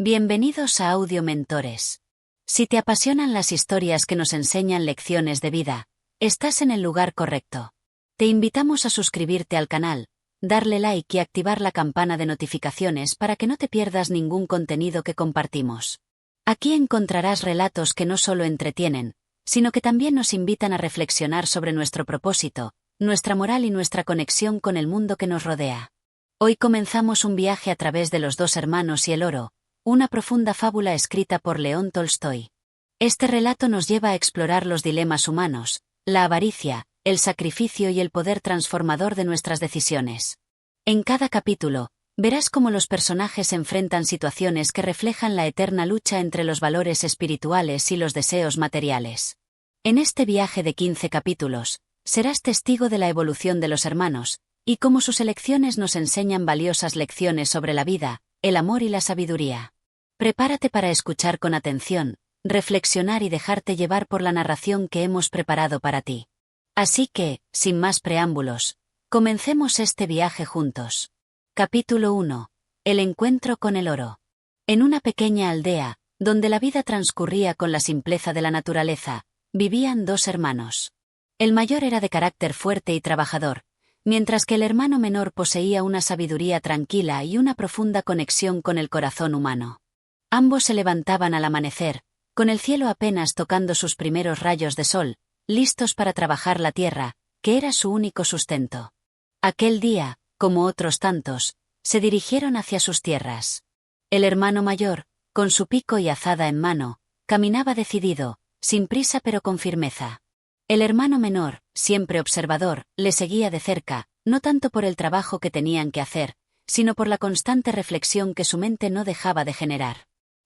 Bienvenidos a Audio Mentores. Si te apasionan las historias que nos enseñan lecciones de vida, estás en el lugar correcto. Te invitamos a suscribirte al canal, darle like y activar la campana de notificaciones para que no te pierdas ningún contenido que compartimos. Aquí encontrarás relatos que no solo entretienen, sino que también nos invitan a reflexionar sobre nuestro propósito, nuestra moral y nuestra conexión con el mundo que nos rodea. Hoy comenzamos un viaje a través de Los dos hermanos y el oro, una profunda fábula escrita por León Tolstoy. Este relato nos lleva a explorar los dilemas humanos, la avaricia, el sacrificio y el poder transformador de nuestras decisiones. En cada capítulo, verás cómo los personajes enfrentan situaciones que reflejan la eterna lucha entre los valores espirituales y los deseos materiales. En este viaje de 15 capítulos, serás testigo de la evolución de los hermanos, y cómo sus elecciones nos enseñan valiosas lecciones sobre la vida, el amor y la sabiduría. Prepárate para escuchar con atención, reflexionar y dejarte llevar por la narración que hemos preparado para ti. Así que, sin más preámbulos, comencemos este viaje juntos. Capítulo 1. El encuentro con el oro. En una pequeña aldea, donde la vida transcurría con la simpleza de la naturaleza, vivían dos hermanos. El mayor era de carácter fuerte y trabajador, mientras que el hermano menor poseía una sabiduría tranquila y una profunda conexión con el corazón humano. Ambos se levantaban al amanecer, con el cielo apenas tocando sus primeros rayos de sol, listos para trabajar la tierra, que era su único sustento. Aquel día, como otros tantos, se dirigieron hacia sus tierras. El hermano mayor, con su pico y azada en mano, caminaba decidido, sin prisa pero con firmeza. El hermano menor, siempre observador, le seguía de cerca, no tanto por el trabajo que tenían que hacer, sino por la constante reflexión que su mente no dejaba de generar.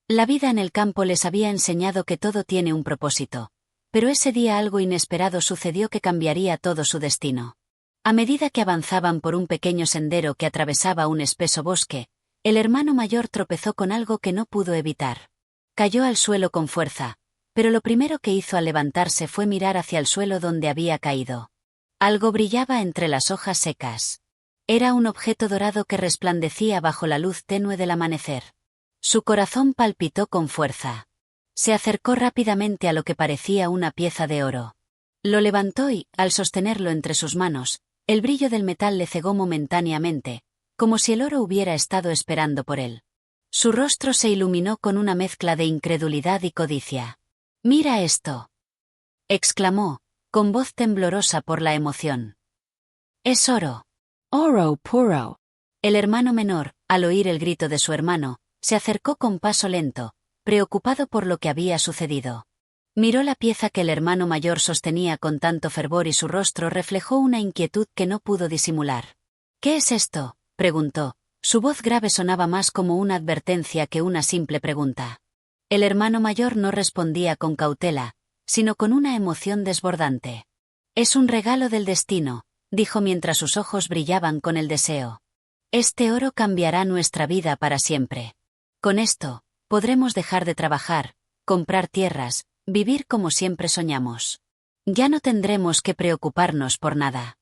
La vida en el campo les había enseñado que todo tiene un propósito, pero ese día algo inesperado sucedió que cambiaría todo su destino. A medida que avanzaban por un pequeño sendero que atravesaba un espeso bosque, el hermano mayor tropezó con algo que no pudo evitar. Cayó al suelo con fuerza, pero lo primero que hizo al levantarse fue mirar hacia el suelo donde había caído. Algo brillaba entre las hojas secas. Era un objeto dorado que resplandecía bajo la luz tenue del amanecer. Su corazón palpitó con fuerza. Se acercó rápidamente a lo que parecía una pieza de oro. Lo levantó y, al sostenerlo entre sus manos, el brillo del metal le cegó momentáneamente, como si el oro hubiera estado esperando por él. Su rostro se iluminó con una mezcla de incredulidad y codicia. «¡Mira esto!», exclamó, con voz temblorosa por la emoción. «¡Es oro! ¡Oro puro!». El hermano menor, al oír el grito de su hermano, se acercó con paso lento, preocupado por lo que había sucedido. Miró la pieza que el hermano mayor sostenía con tanto fervor y su rostro reflejó una inquietud que no pudo disimular. «¿Qué es esto?», preguntó. Su voz grave sonaba más como una advertencia que una simple pregunta. El hermano mayor no respondía con cautela, sino con una emoción desbordante. «Es un regalo del destino», dijo mientras sus ojos brillaban con el deseo. «Este oro cambiará nuestra vida para siempre. Con esto, podremos dejar de trabajar, comprar tierras, vivir como siempre soñamos. Ya no tendremos que preocuparnos por nada».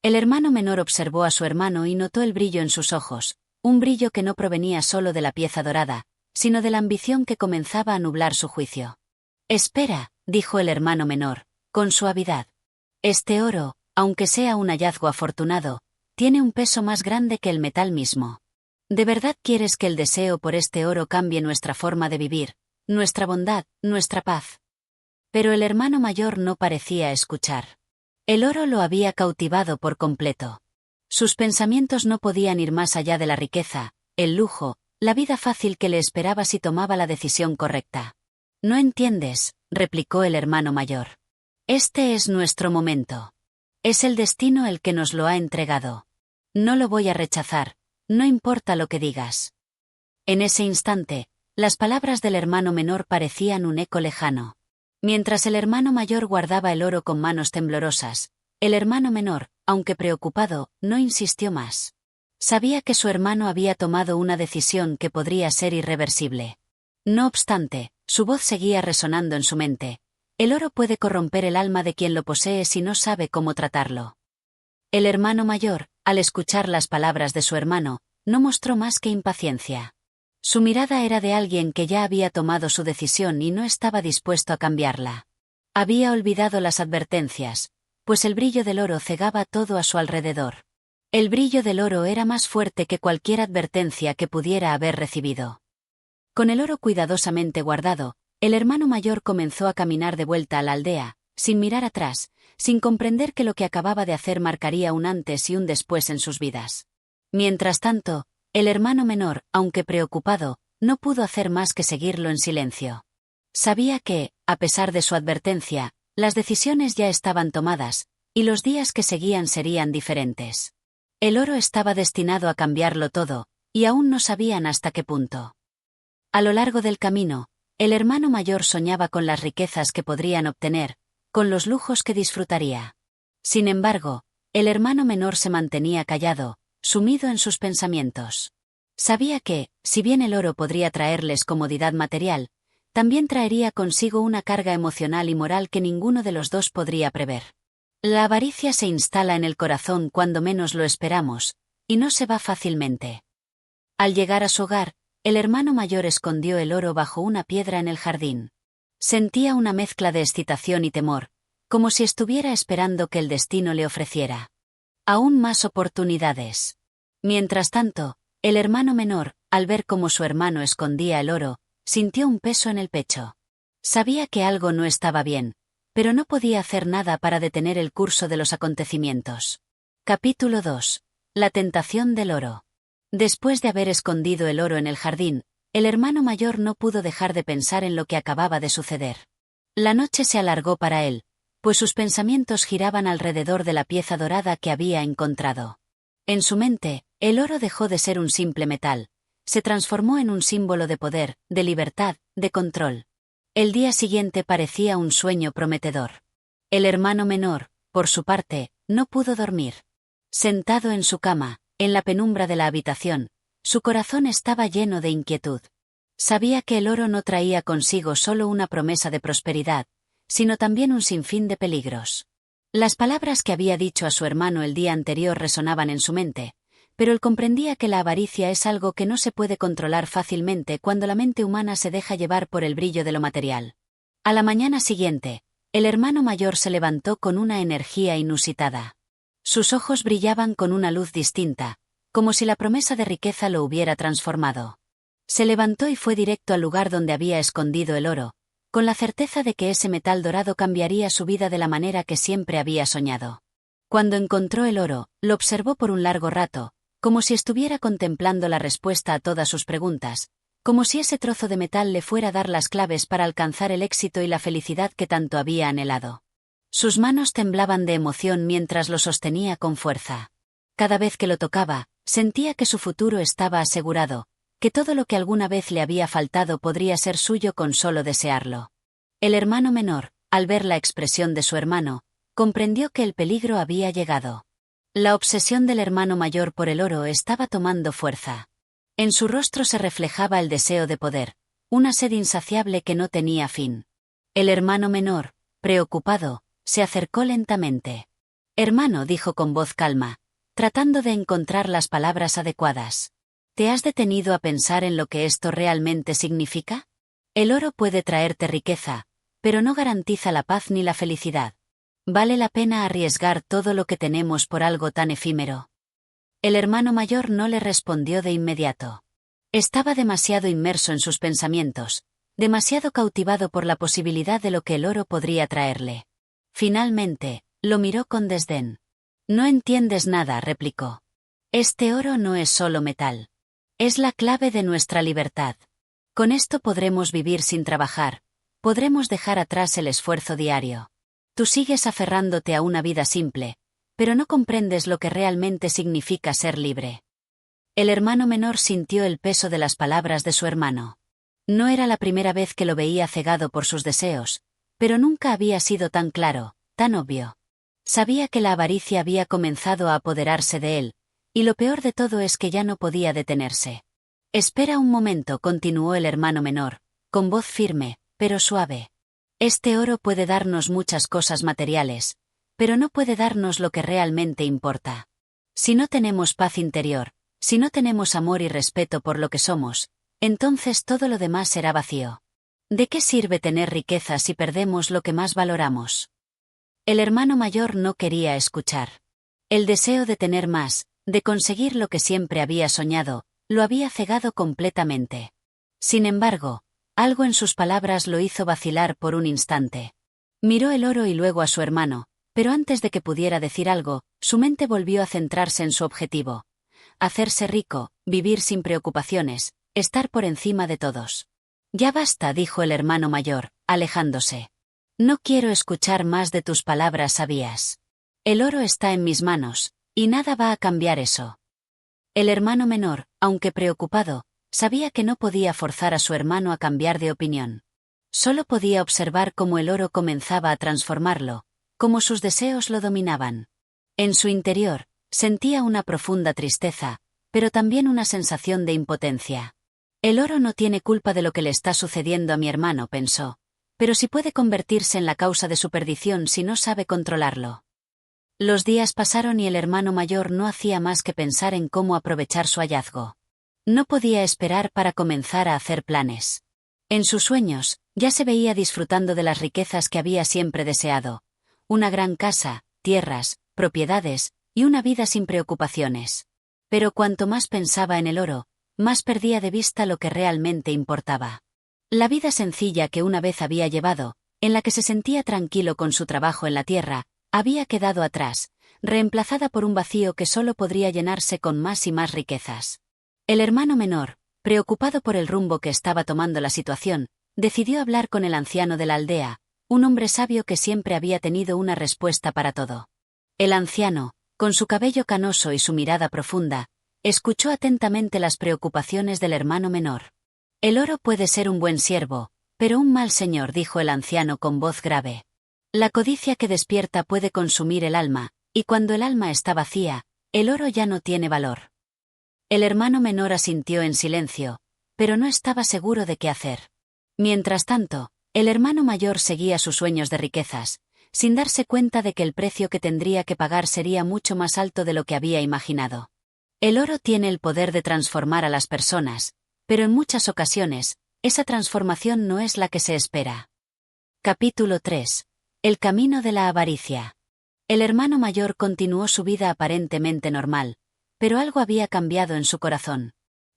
El hermano menor observó a su hermano y notó el brillo en sus ojos, un brillo que no provenía solo de la pieza dorada, sino de la ambición que comenzaba a nublar su juicio. «Espera», dijo el hermano menor, con suavidad. «Este oro, aunque sea un hallazgo afortunado, tiene un peso más grande que el metal mismo. ¿De verdad quieres que el deseo por este oro cambie nuestra forma de vivir, nuestra bondad, nuestra paz?» Pero el hermano mayor no parecía escuchar. El oro lo había cautivado por completo. Sus pensamientos no podían ir más allá de la riqueza, el lujo, la vida fácil que le esperaba si tomaba la decisión correcta. «No entiendes», replicó el hermano mayor. «Este es nuestro momento. Es el destino el que nos lo ha entregado. No lo voy a rechazar, no importa lo que digas». En ese instante, las palabras del hermano menor parecían un eco lejano. Mientras el hermano mayor guardaba el oro con manos temblorosas, el hermano menor, aunque preocupado, no insistió más. Sabía que su hermano había tomado una decisión que podría ser irreversible. No obstante, su voz seguía resonando en su mente. «El oro puede corromper el alma de quien lo posee si no sabe cómo tratarlo». El hermano mayor, al escuchar las palabras de su hermano, no mostró más que impaciencia. Su mirada era de alguien que ya había tomado su decisión y no estaba dispuesto a cambiarla. Había olvidado las advertencias, pues el brillo del oro cegaba todo a su alrededor. El brillo del oro era más fuerte que cualquier advertencia que pudiera haber recibido. Con el oro cuidadosamente guardado, el hermano mayor comenzó a caminar de vuelta a la aldea, sin mirar atrás, sin comprender que lo que acababa de hacer marcaría un antes y un después en sus vidas. Mientras tanto, el hermano menor, aunque preocupado, no pudo hacer más que seguirlo en silencio. Sabía que, a pesar de su advertencia, las decisiones ya estaban tomadas, y los días que seguían serían diferentes. El oro estaba destinado a cambiarlo todo, y aún no sabían hasta qué punto. A lo largo del camino, el hermano mayor soñaba con las riquezas que podrían obtener, con los lujos que disfrutaría. Sin embargo, el hermano menor se mantenía callado, sumido en sus pensamientos. Sabía que, si bien el oro podría traerles comodidad material, también traería consigo una carga emocional y moral que ninguno de los dos podría prever. La avaricia se instala en el corazón cuando menos lo esperamos, y no se va fácilmente. Al llegar a su hogar, el hermano mayor escondió el oro bajo una piedra en el jardín. Sentía una mezcla de excitación y temor, como si estuviera esperando que el destino le ofreciera aún más oportunidades. Mientras tanto, el hermano menor, al ver cómo su hermano escondía el oro, sintió un peso en el pecho. Sabía que algo no estaba bien, pero no podía hacer nada para detener el curso de los acontecimientos. Capítulo 2. La tentación del oro. Después de haber escondido el oro en el jardín, el hermano mayor no pudo dejar de pensar en lo que acababa de suceder. La noche se alargó para él, pues sus pensamientos giraban alrededor de la pieza dorada que había encontrado. En su mente, el oro dejó de ser un simple metal, se transformó en un símbolo de poder, de libertad, de control. El día siguiente parecía un sueño prometedor. El hermano menor, por su parte, no pudo dormir. Sentado en su cama, en la penumbra de la habitación, su corazón estaba lleno de inquietud. Sabía que el oro no traía consigo solo una promesa de prosperidad, sino también un sinfín de peligros. Las palabras que había dicho a su hermano el día anterior resonaban en su mente, pero él comprendía que la avaricia es algo que no se puede controlar fácilmente cuando la mente humana se deja llevar por el brillo de lo material. A la mañana siguiente, el hermano mayor se levantó con una energía inusitada. Sus ojos brillaban con una luz distinta, como si la promesa de riqueza lo hubiera transformado. Se levantó y fue directo al lugar donde había escondido el oro, con la certeza de que ese metal dorado cambiaría su vida de la manera que siempre había soñado. Cuando encontró el oro, lo observó por un largo rato, como si estuviera contemplando la respuesta a todas sus preguntas, como si ese trozo de metal le fuera a dar las claves para alcanzar el éxito y la felicidad que tanto había anhelado. Sus manos temblaban de emoción mientras lo sostenía con fuerza. Cada vez que lo tocaba, sentía que su futuro estaba asegurado, que todo lo que alguna vez le había faltado podría ser suyo con solo desearlo. El hermano menor, al ver la expresión de su hermano, comprendió que el peligro había llegado. La obsesión del hermano mayor por el oro estaba tomando fuerza. En su rostro se reflejaba el deseo de poder, una sed insaciable que no tenía fin. El hermano menor, preocupado, se acercó lentamente. «Hermano», dijo con voz calma, tratando de encontrar las palabras adecuadas. ¿Te has detenido a pensar en lo que esto realmente significa? El oro puede traerte riqueza, pero no garantiza la paz ni la felicidad. ¿Vale la pena arriesgar todo lo que tenemos por algo tan efímero? El hermano mayor no le respondió de inmediato. Estaba demasiado inmerso en sus pensamientos, demasiado cautivado por la posibilidad de lo que el oro podría traerle. Finalmente, lo miró con desdén. «No entiendes nada», replicó. «Este oro no es solo metal. Es la clave de nuestra libertad. Con esto podremos vivir sin trabajar, podremos dejar atrás el esfuerzo diario. Tú sigues aferrándote a una vida simple, pero no comprendes lo que realmente significa ser libre». El hermano menor sintió el peso de las palabras de su hermano. No era la primera vez que lo veía cegado por sus deseos, pero nunca había sido tan claro, tan obvio. Sabía que la avaricia había comenzado a apoderarse de él, y lo peor de todo es que ya no podía detenerse. «Espera un momento», continuó el hermano menor, con voz firme, pero suave. «Este oro puede darnos muchas cosas materiales, pero no puede darnos lo que realmente importa. Si no tenemos paz interior, si no tenemos amor y respeto por lo que somos, entonces todo lo demás será vacío. ¿De qué sirve tener riqueza si perdemos lo que más valoramos? El hermano mayor no quería escuchar. El deseo de tener más, de conseguir lo que siempre había soñado, lo había cegado completamente. Sin embargo, algo en sus palabras lo hizo vacilar por un instante. Miró el oro y luego a su hermano, pero antes de que pudiera decir algo, su mente volvió a centrarse en su objetivo. Hacerse rico, vivir sin preocupaciones, estar por encima de todos. Ya basta, dijo el hermano mayor, alejándose. No quiero escuchar más de tus palabras sabias. El oro está en mis manos, y nada va a cambiar eso. El hermano menor, aunque preocupado, sabía que no podía forzar a su hermano a cambiar de opinión. Solo podía observar cómo el oro comenzaba a transformarlo, cómo sus deseos lo dominaban. En su interior, sentía una profunda tristeza, pero también una sensación de impotencia. El oro no tiene culpa de lo que le está sucediendo a mi hermano, pensó, pero sí puede convertirse en la causa de su perdición si no sabe controlarlo. Los días pasaron y el hermano mayor no hacía más que pensar en cómo aprovechar su hallazgo. No podía esperar para comenzar a hacer planes. En sus sueños, ya se veía disfrutando de las riquezas que había siempre deseado. Una gran casa, tierras, propiedades, y una vida sin preocupaciones. Pero cuanto más pensaba en el oro, más perdía de vista lo que realmente importaba. La vida sencilla que una vez había llevado, en la que se sentía tranquilo con su trabajo en la tierra, había quedado atrás, reemplazada por un vacío que solo podría llenarse con más y más riquezas. El hermano menor, preocupado por el rumbo que estaba tomando la situación, decidió hablar con el anciano de la aldea, un hombre sabio que siempre había tenido una respuesta para todo. El anciano, con su cabello canoso y su mirada profunda, escuchó atentamente las preocupaciones del hermano menor. El oro puede ser un buen siervo, pero un mal señor, dijo el anciano con voz grave. La codicia que despierta puede consumir el alma, y cuando el alma está vacía, el oro ya no tiene valor. El hermano menor asintió en silencio, pero no estaba seguro de qué hacer. Mientras tanto, el hermano mayor seguía sus sueños de riquezas, sin darse cuenta de que el precio que tendría que pagar sería mucho más alto de lo que había imaginado. El oro tiene el poder de transformar a las personas, pero en muchas ocasiones, esa transformación no es la que se espera. Capítulo 3. El camino de la avaricia. El hermano mayor continuó su vida aparentemente normal, pero algo había cambiado en su corazón.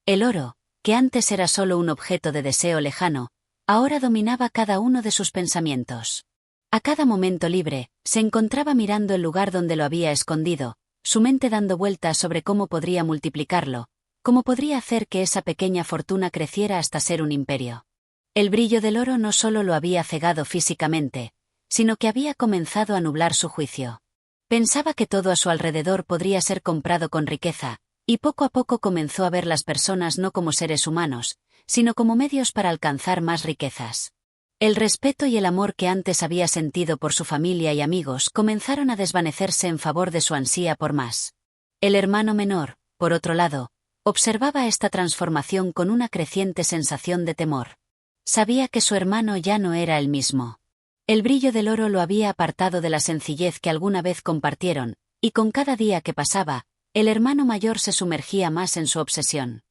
El oro, que antes era solo un objeto de deseo lejano, ahora dominaba cada uno de sus pensamientos. A cada momento libre, se encontraba mirando el lugar donde lo había escondido, su mente dando vueltas sobre cómo podría multiplicarlo, cómo podría hacer que esa pequeña fortuna creciera hasta ser un imperio. El brillo del oro no solo lo había cegado físicamente, sino que había comenzado a nublar su juicio. Pensaba que todo a su alrededor podría ser comprado con riqueza, y poco a poco comenzó a ver las personas no como seres humanos, sino como medios para alcanzar más riquezas. El respeto y el amor que antes había sentido por su familia y amigos comenzaron a desvanecerse en favor de su ansia por más. El hermano menor, por otro lado, observaba esta transformación con una creciente sensación de temor. Sabía que su hermano ya no era el mismo. El brillo del oro lo había apartado de la sencillez que alguna vez compartieron, y con cada día que pasaba, el hermano mayor se sumergía más en su obsesión.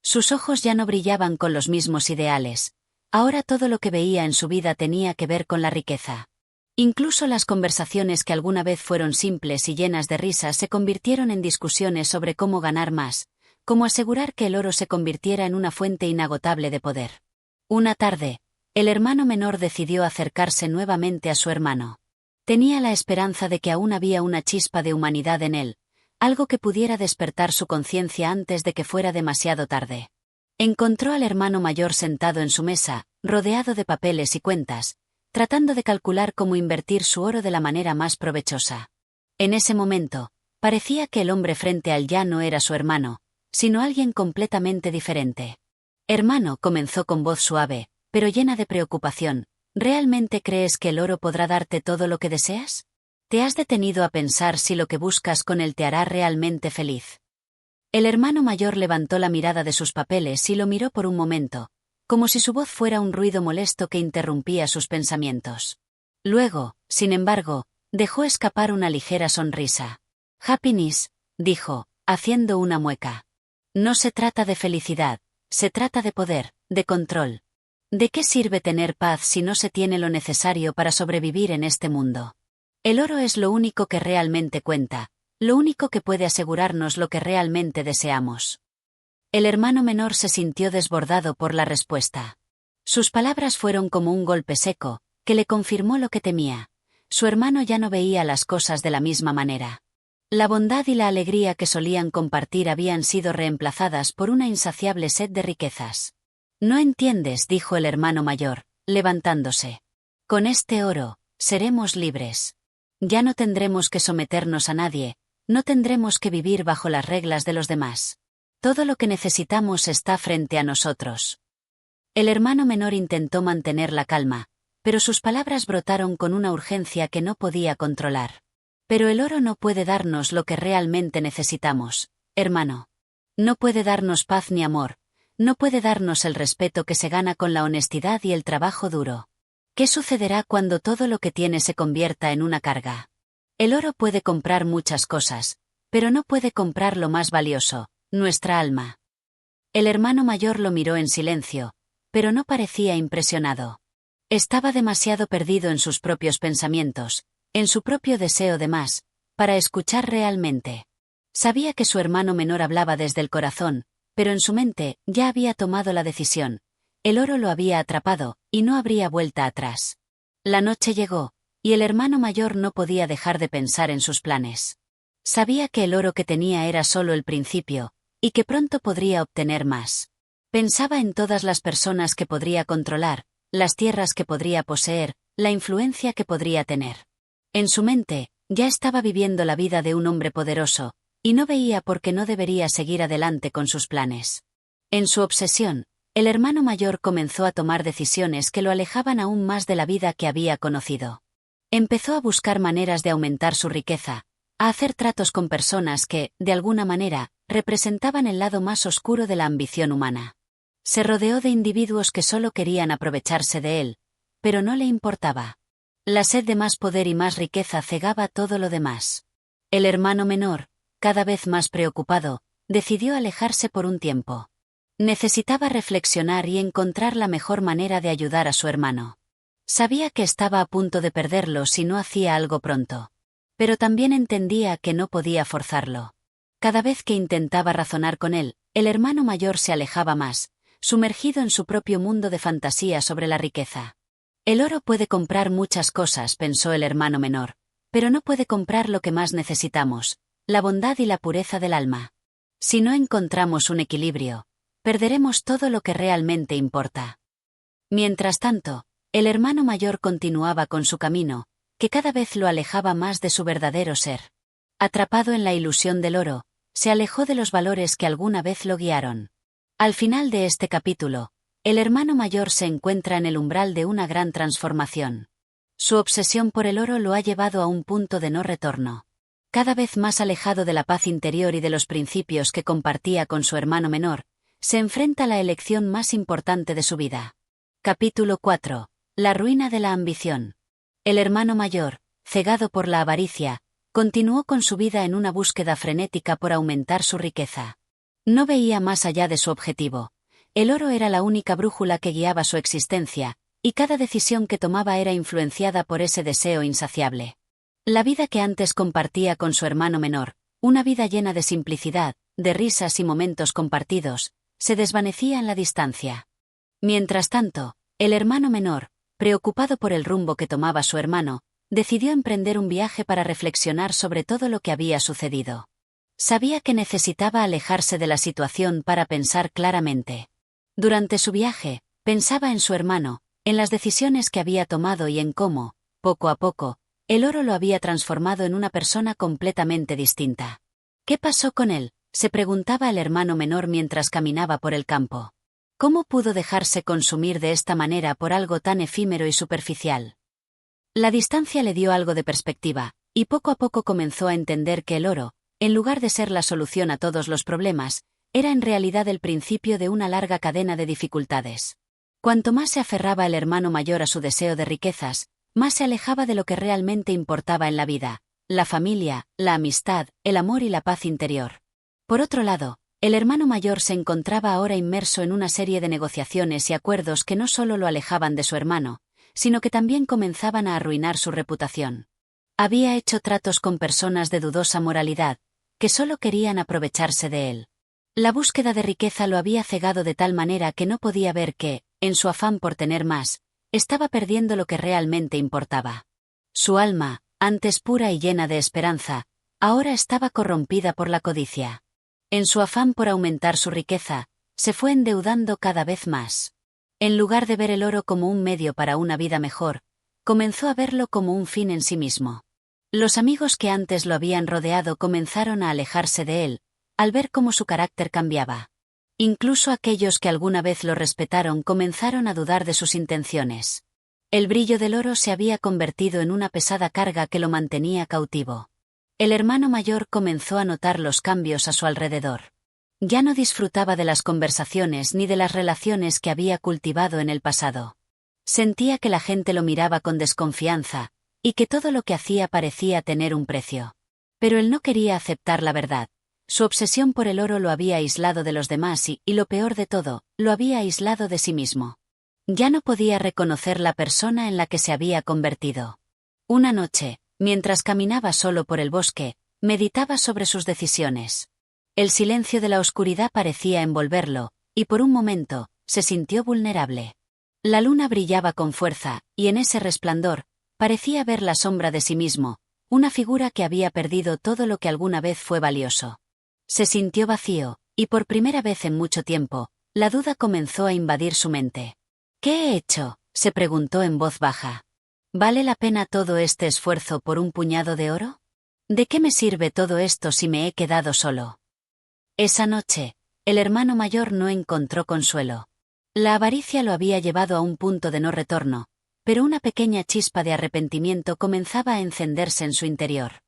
Sus ojos ya no brillaban con los mismos ideales. Ahora todo lo que veía en su vida tenía que ver con la riqueza. Incluso las conversaciones que alguna vez fueron simples y llenas de risas se convirtieron en discusiones sobre cómo ganar más, cómo asegurar que el oro se convirtiera en una fuente inagotable de poder. Una tarde, el hermano menor decidió acercarse nuevamente a su hermano. Tenía la esperanza de que aún había una chispa de humanidad en él, algo que pudiera despertar su conciencia antes de que fuera demasiado tarde. Encontró al hermano mayor sentado en su mesa, rodeado de papeles y cuentas, tratando de calcular cómo invertir su oro de la manera más provechosa. En ese momento, parecía que el hombre frente al ya no era su hermano, sino alguien completamente diferente. Hermano, comenzó con voz suave, pero llena de preocupación, ¿realmente crees que el oro podrá darte todo lo que deseas? ¿Te has detenido a pensar si lo que buscas con él te hará realmente feliz? El hermano mayor levantó la mirada de sus papeles y lo miró por un momento, como si su voz fuera un ruido molesto que interrumpía sus pensamientos. Luego, sin embargo, dejó escapar una ligera sonrisa. Happiness, dijo, haciendo una mueca. No se trata de felicidad, Se trata de poder, de control. ¿De qué sirve tener paz si no se tiene lo necesario para sobrevivir en este mundo? El oro es lo único que realmente cuenta, lo único que puede asegurarnos lo que realmente deseamos. El hermano menor se sintió desbordado por la respuesta. Sus palabras fueron como un golpe seco, que le confirmó lo que temía. Su hermano ya no veía las cosas de la misma manera. La bondad y la alegría que solían compartir habían sido reemplazadas por una insaciable sed de riquezas. No entiendes, dijo el hermano mayor, levantándose. Con este oro, seremos libres. Ya no tendremos que someternos a nadie, no tendremos que vivir bajo las reglas de los demás. Todo lo que necesitamos está frente a nosotros. El hermano menor intentó mantener la calma, pero sus palabras brotaron con una urgencia que no podía controlar. Pero el oro no puede darnos lo que realmente necesitamos, hermano. No puede darnos paz ni amor, no puede darnos el respeto que se gana con la honestidad y el trabajo duro. ¿Qué sucederá cuando todo lo que tiene se convierta en una carga? El oro puede comprar muchas cosas, pero no puede comprar lo más valioso, nuestra alma. El hermano mayor lo miró en silencio, pero no parecía impresionado. Estaba demasiado perdido en sus propios pensamientos, en su propio deseo de más, para escuchar realmente. Sabía que su hermano menor hablaba desde el corazón, pero en su mente ya había tomado la decisión. El oro lo había atrapado, y no habría vuelta atrás. La noche llegó, y el hermano mayor no podía dejar de pensar en sus planes. Sabía que el oro que tenía era solo el principio, y que pronto podría obtener más. Pensaba en todas las personas que podría controlar, las tierras que podría poseer, la influencia que podría tener. En su mente, ya estaba viviendo la vida de un hombre poderoso, y no veía por qué no debería seguir adelante con sus planes. En su obsesión, el hermano mayor comenzó a tomar decisiones que lo alejaban aún más de la vida que había conocido. Empezó a buscar maneras de aumentar su riqueza, a hacer tratos con personas que, de alguna manera, representaban el lado más oscuro de la ambición humana. Se rodeó de individuos que solo querían aprovecharse de él, pero no le importaba. La sed de más poder y más riqueza cegaba todo lo demás. El hermano menor, cada vez más preocupado, decidió alejarse por un tiempo. Necesitaba reflexionar y encontrar la mejor manera de ayudar a su hermano. Sabía que estaba a punto de perderlo si no hacía algo pronto. Pero también entendía que no podía forzarlo. Cada vez que intentaba razonar con él, el hermano mayor se alejaba más, sumergido en su propio mundo de fantasía sobre la riqueza. El oro puede comprar muchas cosas, pensó el hermano menor, pero no puede comprar lo que más necesitamos, la bondad y la pureza del alma. Si no encontramos un equilibrio, perderemos todo lo que realmente importa. Mientras tanto, el hermano mayor continuaba con su camino, que cada vez lo alejaba más de su verdadero ser. Atrapado en la ilusión del oro, se alejó de los valores que alguna vez lo guiaron. Al final de este capítulo, el hermano mayor se encuentra en el umbral de una gran transformación. Su obsesión por el oro lo ha llevado a un punto de no retorno. Cada vez más alejado de la paz interior y de los principios que compartía con su hermano menor, se enfrenta a la elección más importante de su vida. Capítulo 4. La ruina de la ambición. El hermano mayor, cegado por la avaricia, continuó con su vida en una búsqueda frenética por aumentar su riqueza. No veía más allá de su objetivo. El oro era la única brújula que guiaba su existencia, y cada decisión que tomaba era influenciada por ese deseo insaciable. La vida que antes compartía con su hermano menor, una vida llena de simplicidad, de risas y momentos compartidos, se desvanecía en la distancia. Mientras tanto, el hermano menor, preocupado por el rumbo que tomaba su hermano, decidió emprender un viaje para reflexionar sobre todo lo que había sucedido. Sabía que necesitaba alejarse de la situación para pensar claramente. Durante su viaje, pensaba en su hermano, en las decisiones que había tomado y en cómo, poco a poco, el oro lo había transformado en una persona completamente distinta. ¿Qué pasó con él?, se preguntaba el hermano menor mientras caminaba por el campo. ¿Cómo pudo dejarse consumir de esta manera por algo tan efímero y superficial? La distancia le dio algo de perspectiva, y poco a poco comenzó a entender que el oro, en lugar de ser la solución a todos los problemas, era en realidad el principio de una larga cadena de dificultades. Cuanto más se aferraba el hermano mayor a su deseo de riquezas, más se alejaba de lo que realmente importaba en la vida, la familia, la amistad, el amor y la paz interior. Por otro lado, El hermano mayor se encontraba ahora inmerso en una serie de negociaciones y acuerdos que no solo lo alejaban de su hermano, sino que también comenzaban a arruinar su reputación. Había hecho tratos con personas de dudosa moralidad, que solo querían aprovecharse de él. La búsqueda de riqueza lo había cegado de tal manera que no podía ver que, en su afán por tener más, estaba perdiendo lo que realmente importaba. Su alma, antes pura y llena de esperanza, ahora estaba corrompida por la codicia. En su afán por aumentar su riqueza, se fue endeudando cada vez más. En lugar de ver el oro como un medio para una vida mejor, comenzó a verlo como un fin en sí mismo. Los amigos que antes lo habían rodeado comenzaron a alejarse de él, al ver cómo su carácter cambiaba. Incluso aquellos que alguna vez lo respetaron comenzaron a dudar de sus intenciones. El brillo del oro se había convertido en una pesada carga que lo mantenía cautivo. El hermano mayor comenzó a notar los cambios a su alrededor. Ya no disfrutaba de las conversaciones ni de las relaciones que había cultivado en el pasado. Sentía que la gente lo miraba con desconfianza, y que todo lo que hacía parecía tener un precio. Pero él no quería aceptar la verdad. Su obsesión por el oro lo había aislado de los demás y lo peor de todo, lo había aislado de sí mismo. Ya no podía reconocer la persona en la que se había convertido. Una noche, mientras caminaba solo por el bosque, meditaba sobre sus decisiones. El silencio de la oscuridad parecía envolverlo, y por un momento, se sintió vulnerable. La luna brillaba con fuerza, y en ese resplandor, parecía ver la sombra de sí mismo, una figura que había perdido todo lo que alguna vez fue valioso. Se sintió vacío, y por primera vez en mucho tiempo, la duda comenzó a invadir su mente. ¿Qué he hecho?, se preguntó en voz baja. ¿Vale la pena todo este esfuerzo por un puñado de oro? ¿De qué me sirve todo esto si me he quedado solo? Esa noche, el hermano mayor no encontró consuelo. La avaricia lo había llevado a un punto de no retorno, pero una pequeña chispa de arrepentimiento comenzaba a encenderse en su interior.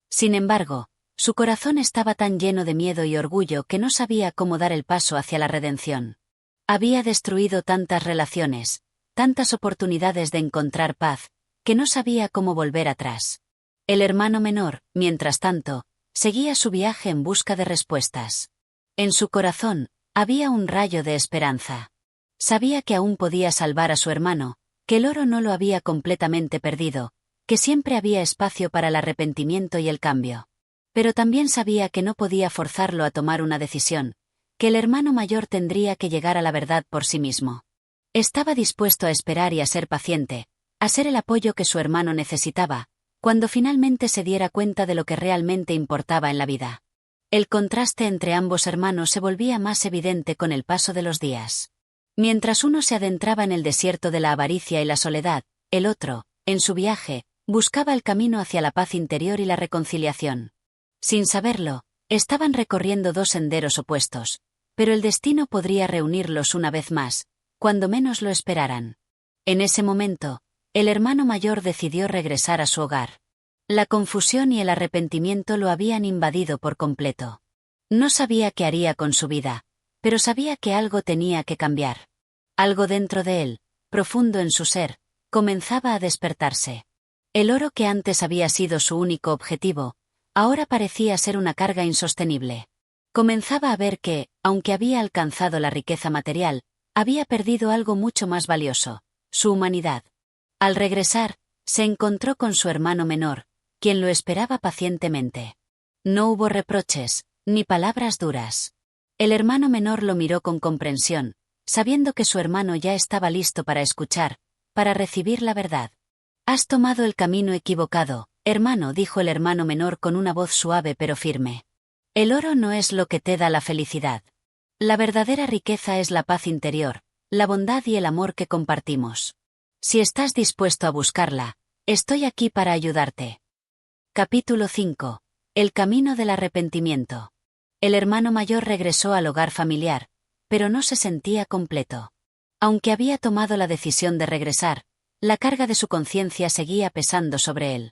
Sin embargo, su corazón estaba tan lleno de miedo y orgullo que no sabía cómo dar el paso hacia la redención. Había destruido tantas relaciones, tantas oportunidades de encontrar paz, que no sabía cómo volver atrás. El hermano menor, mientras tanto, seguía su viaje en busca de respuestas. En su corazón, había un rayo de esperanza. Sabía que aún podía salvar a su hermano, que el oro no lo había completamente perdido, que siempre había espacio para el arrepentimiento y el cambio. Pero también sabía que no podía forzarlo a tomar una decisión, que el hermano mayor tendría que llegar a la verdad por sí mismo. Estaba dispuesto a esperar y a ser paciente, a ser el apoyo que su hermano necesitaba, cuando finalmente se diera cuenta de lo que realmente importaba en la vida. El contraste entre ambos hermanos se volvía más evidente con el paso de los días. Mientras uno se adentraba en el desierto de la avaricia y la soledad, el otro, en su viaje, buscaba el camino hacia la paz interior y la reconciliación. Sin saberlo, estaban recorriendo dos senderos opuestos, pero el destino podría reunirlos una vez más, cuando menos lo esperaran. En ese momento, el hermano mayor decidió regresar a su hogar. La confusión y el arrepentimiento lo habían invadido por completo. No sabía qué haría con su vida, pero sabía que algo tenía que cambiar. Algo dentro de él, profundo en su ser, comenzaba a despertarse. El oro que antes había sido su único objetivo, ahora parecía ser una carga insostenible. Comenzaba a ver que, aunque había alcanzado la riqueza material, había perdido algo mucho más valioso, su humanidad. Al regresar, se encontró con su hermano menor, quien lo esperaba pacientemente. No hubo reproches, ni palabras duras. El hermano menor lo miró con comprensión, sabiendo que su hermano ya estaba listo para escuchar, para recibir la verdad. «Has tomado el camino equivocado, hermano», dijo el hermano menor con una voz suave pero firme. «El oro no es lo que te da la felicidad. La verdadera riqueza es la paz interior, la bondad y el amor que compartimos. Si estás dispuesto a buscarla, estoy aquí para ayudarte». Capítulo 5. El camino del arrepentimiento. El hermano mayor regresó al hogar familiar, pero no se sentía completo. Aunque había tomado la decisión de regresar, la carga de su conciencia seguía pesando sobre él.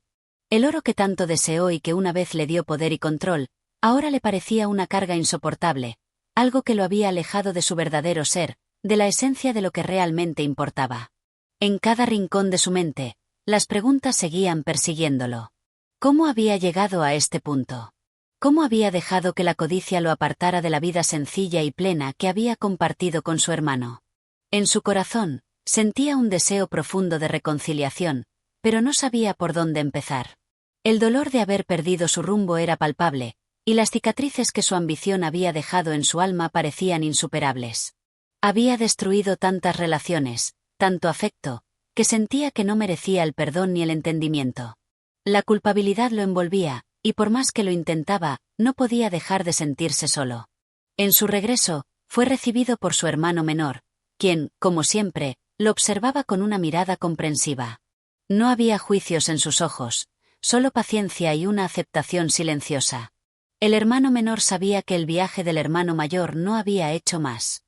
El oro que tanto deseó y que una vez le dio poder y control, ahora le parecía una carga insoportable, algo que lo había alejado de su verdadero ser, de la esencia de lo que realmente importaba. En cada rincón de su mente, las preguntas seguían persiguiéndolo. ¿Cómo había llegado a este punto? ¿Cómo había dejado que la codicia lo apartara de la vida sencilla y plena que había compartido con su hermano? En su corazón, sentía un deseo profundo de reconciliación, pero no sabía por dónde empezar. El dolor de haber perdido su rumbo era palpable, y las cicatrices que su ambición había dejado en su alma parecían insuperables. Había destruido tantas relaciones, tanto afecto, que sentía que no merecía el perdón ni el entendimiento. La culpabilidad lo envolvía, y por más que lo intentaba, no podía dejar de sentirse solo. En su regreso, fue recibido por su hermano menor, quien, como siempre, lo observaba con una mirada comprensiva. No había juicios en sus ojos, solo paciencia y una aceptación silenciosa. El hermano menor sabía que el viaje del hermano mayor no había hecho más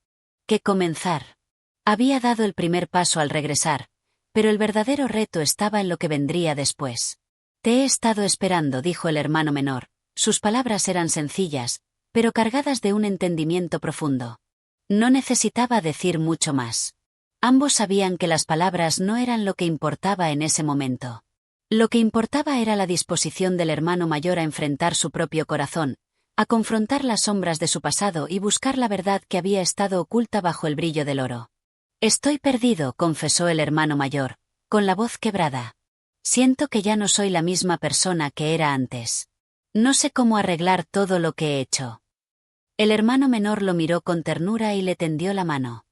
que comenzar. Había dado el primer paso al regresar, pero el verdadero reto estaba en lo que vendría después. Te he estado esperando, dijo el hermano menor. Sus palabras eran sencillas, pero cargadas de un entendimiento profundo. No necesitaba decir mucho más. Ambos sabían que las palabras no eran lo que importaba en ese momento. Lo que importaba era la disposición del hermano mayor a enfrentar su propio corazón, a confrontar las sombras de su pasado y buscar la verdad que había estado oculta bajo el brillo del oro. Estoy perdido, confesó el hermano mayor, con la voz quebrada. Siento que ya no soy la misma persona que era antes. No sé cómo arreglar todo lo que he hecho. El hermano menor lo miró con ternura y le tendió la mano.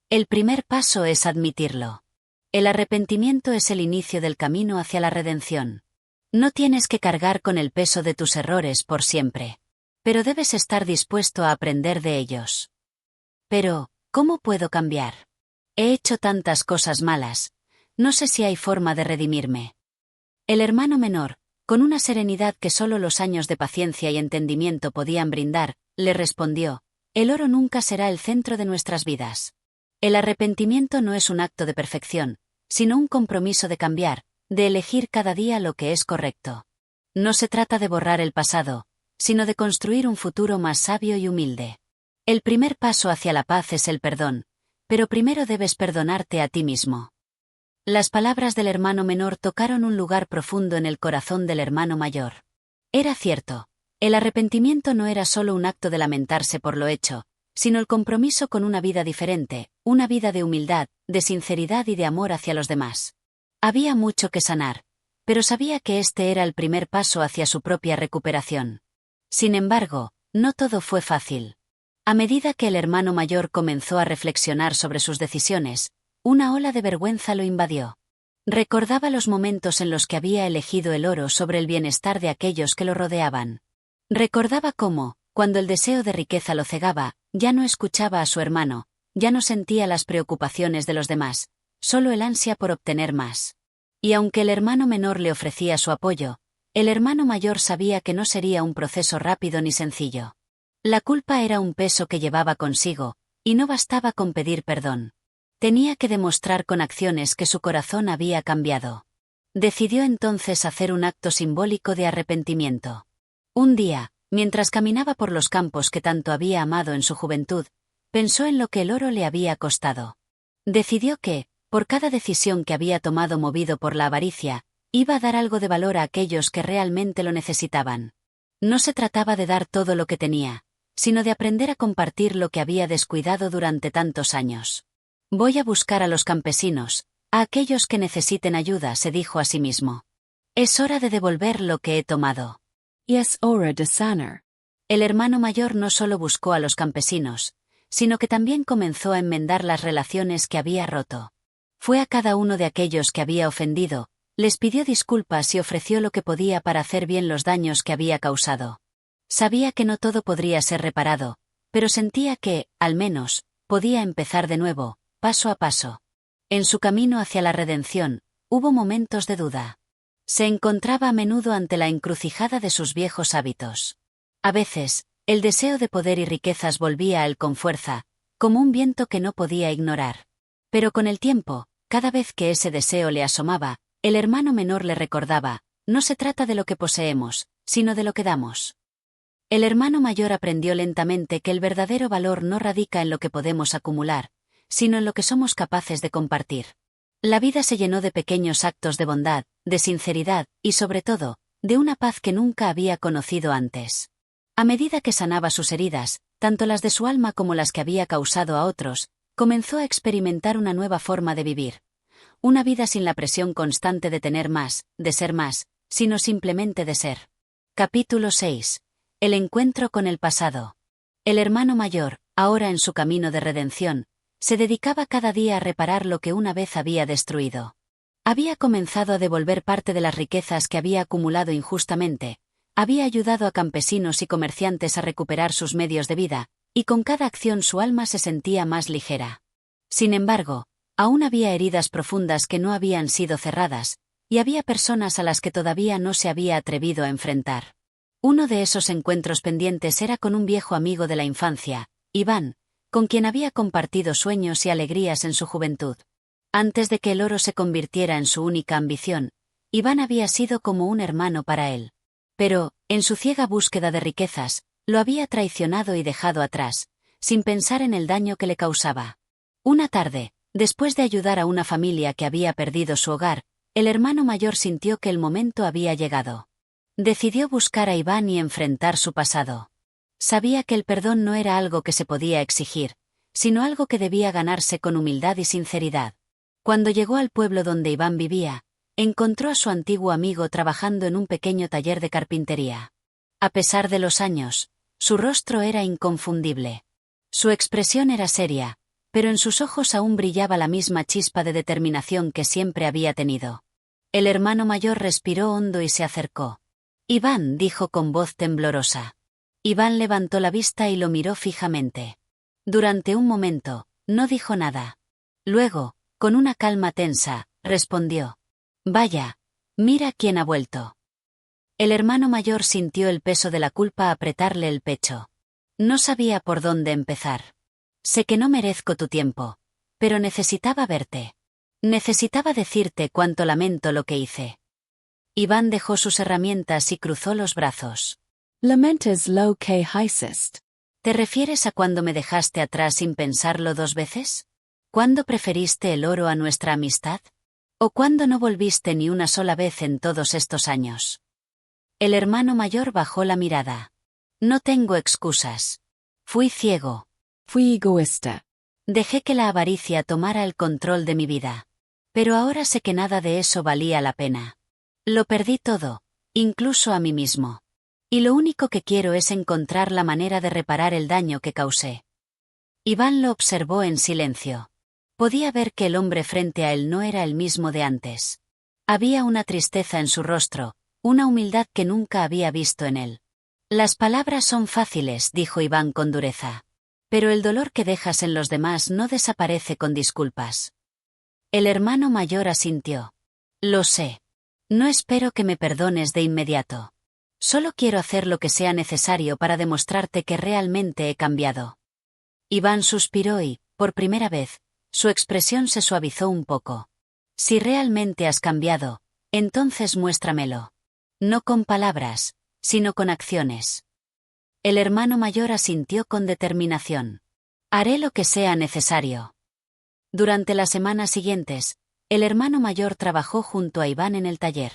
El primer paso es admitirlo. El arrepentimiento es el inicio del camino hacia la redención. No tienes que cargar con el peso de tus errores por siempre. Pero debes estar dispuesto a aprender de ellos. Pero, ¿cómo puedo cambiar? He hecho tantas cosas malas. No sé si hay forma de redimirme. El hermano menor, con una serenidad que solo los años de paciencia y entendimiento podían brindar, le respondió: el oro nunca será el centro de nuestras vidas. El arrepentimiento no es un acto de perfección, sino un compromiso de cambiar, de elegir cada día lo que es correcto. No se trata de borrar el pasado, sino de construir un futuro más sabio y humilde. El primer paso hacia la paz es el perdón, pero primero debes perdonarte a ti mismo. Las palabras del hermano menor tocaron un lugar profundo en el corazón del hermano mayor. Era cierto, el arrepentimiento no era solo un acto de lamentarse por lo hecho, sino el compromiso con una vida diferente, una vida de humildad, de sinceridad y de amor hacia los demás. Había mucho que sanar, pero sabía que este era el primer paso hacia su propia recuperación. Sin embargo, no todo fue fácil. A medida que el hermano mayor comenzó a reflexionar sobre sus decisiones, una ola de vergüenza lo invadió. Recordaba los momentos en los que había elegido el oro sobre el bienestar de aquellos que lo rodeaban. Recordaba cómo, cuando el deseo de riqueza lo cegaba, ya no escuchaba a su hermano, ya no sentía las preocupaciones de los demás, solo el ansia por obtener más. Y aunque el hermano menor le ofrecía su apoyo, el hermano mayor sabía que no sería un proceso rápido ni sencillo. La culpa era un peso que llevaba consigo, y no bastaba con pedir perdón. Tenía que demostrar con acciones que su corazón había cambiado. Decidió entonces hacer un acto simbólico de arrepentimiento. Un día, mientras caminaba por los campos que tanto había amado en su juventud, pensó en lo que el oro le había costado. Decidió que, por cada decisión que había tomado movido por la avaricia, iba a dar algo de valor a aquellos que realmente lo necesitaban. No se trataba de dar todo lo que tenía, sino de aprender a compartir lo que había descuidado durante tantos años. Voy a buscar a los campesinos, a aquellos que necesiten ayuda, se dijo a sí mismo. Es hora de devolver lo que he tomado. Y es hora de sanar. El hermano mayor no solo buscó a los campesinos, sino que también comenzó a enmendar las relaciones que había roto. Fue a cada uno de aquellos que había ofendido, les pidió disculpas y ofreció lo que podía para hacer bien los daños que había causado. Sabía que no todo podría ser reparado, pero sentía que, al menos, podía empezar de nuevo, paso a paso. En su camino hacia la redención, hubo momentos de duda. Se encontraba a menudo ante la encrucijada de sus viejos hábitos. A veces, el deseo de poder y riquezas volvía a él con fuerza, como un viento que no podía ignorar. Pero con el tiempo, cada vez que ese deseo le asomaba, el hermano menor le recordaba: no se trata de lo que poseemos, sino de lo que damos. El hermano mayor aprendió lentamente que el verdadero valor no radica en lo que podemos acumular, sino en lo que somos capaces de compartir. La vida se llenó de pequeños actos de bondad, de sinceridad, y sobre todo, de una paz que nunca había conocido antes. A medida que sanaba sus heridas, tanto las de su alma como las que había causado a otros, comenzó a experimentar una nueva forma de vivir. Una vida sin la presión constante de tener más, de ser más, sino simplemente de ser. Capítulo 6. El encuentro con el pasado. El hermano mayor, ahora en su camino de redención, se dedicaba cada día a reparar lo que una vez había destruido. Había comenzado a devolver parte de las riquezas que había acumulado injustamente, había ayudado a campesinos y comerciantes a recuperar sus medios de vida, y con cada acción su alma se sentía más ligera. Sin embargo, aún había heridas profundas que no habían sido cerradas, y había personas a las que todavía no se había atrevido a enfrentar. Uno de esos encuentros pendientes era con un viejo amigo de la infancia, Iván, con quien había compartido sueños y alegrías en su juventud. Antes de que el oro se convirtiera en su única ambición, Iván había sido como un hermano para él. Pero, en su ciega búsqueda de riquezas, lo había traicionado y dejado atrás, sin pensar en el daño que le causaba. Una tarde, después de ayudar a una familia que había perdido su hogar, el hermano mayor sintió que el momento había llegado. Decidió buscar a Iván y enfrentar su pasado. Sabía que el perdón no era algo que se podía exigir, sino algo que debía ganarse con humildad y sinceridad. Cuando llegó al pueblo donde Iván vivía, encontró a su antiguo amigo trabajando en un pequeño taller de carpintería. A pesar de los años, su rostro era inconfundible. Su expresión era seria, pero en sus ojos aún brillaba la misma chispa de determinación que siempre había tenido. El hermano mayor respiró hondo y se acercó. Iván, dijo con voz temblorosa. Iván levantó la vista y lo miró fijamente. Durante un momento, no dijo nada. Luego, con una calma tensa, respondió. Vaya, mira quién ha vuelto. El hermano mayor sintió el peso de la culpa apretarle el pecho. No sabía por dónde empezar. Sé que no merezco tu tiempo, pero necesitaba verte. Necesitaba decirte cuánto lamento lo que hice. Iván dejó sus herramientas y cruzó los brazos. Lamentes lo que hiciste. ¿Te refieres a cuando me dejaste atrás sin pensarlo 2 veces? ¿Cuándo preferiste el oro a nuestra amistad? ¿O cuándo no volviste ni una sola vez en todos estos años? El hermano mayor bajó la mirada. No tengo excusas. Fui ciego. Fui egoísta. Dejé que la avaricia tomara el control de mi vida. Pero ahora sé que nada de eso valía la pena. Lo perdí todo, incluso a mí mismo. Y lo único que quiero es encontrar la manera de reparar el daño que causé. Iván lo observó en silencio. Podía ver que el hombre frente a él no era el mismo de antes. Había una tristeza en su rostro, una humildad que nunca había visto en él. Las palabras son fáciles, dijo Iván con dureza. Pero el dolor que dejas en los demás no desaparece con disculpas. El hermano mayor asintió. Lo sé. No espero que me perdones de inmediato. Solo quiero hacer lo que sea necesario para demostrarte que realmente he cambiado. Iván suspiró y, por primera vez, su expresión se suavizó un poco. Si realmente has cambiado, entonces muéstramelo. No con palabras, sino con acciones. El hermano mayor asintió con determinación. Haré lo que sea necesario. Durante las semanas siguientes, el hermano mayor trabajó junto a Iván en el taller.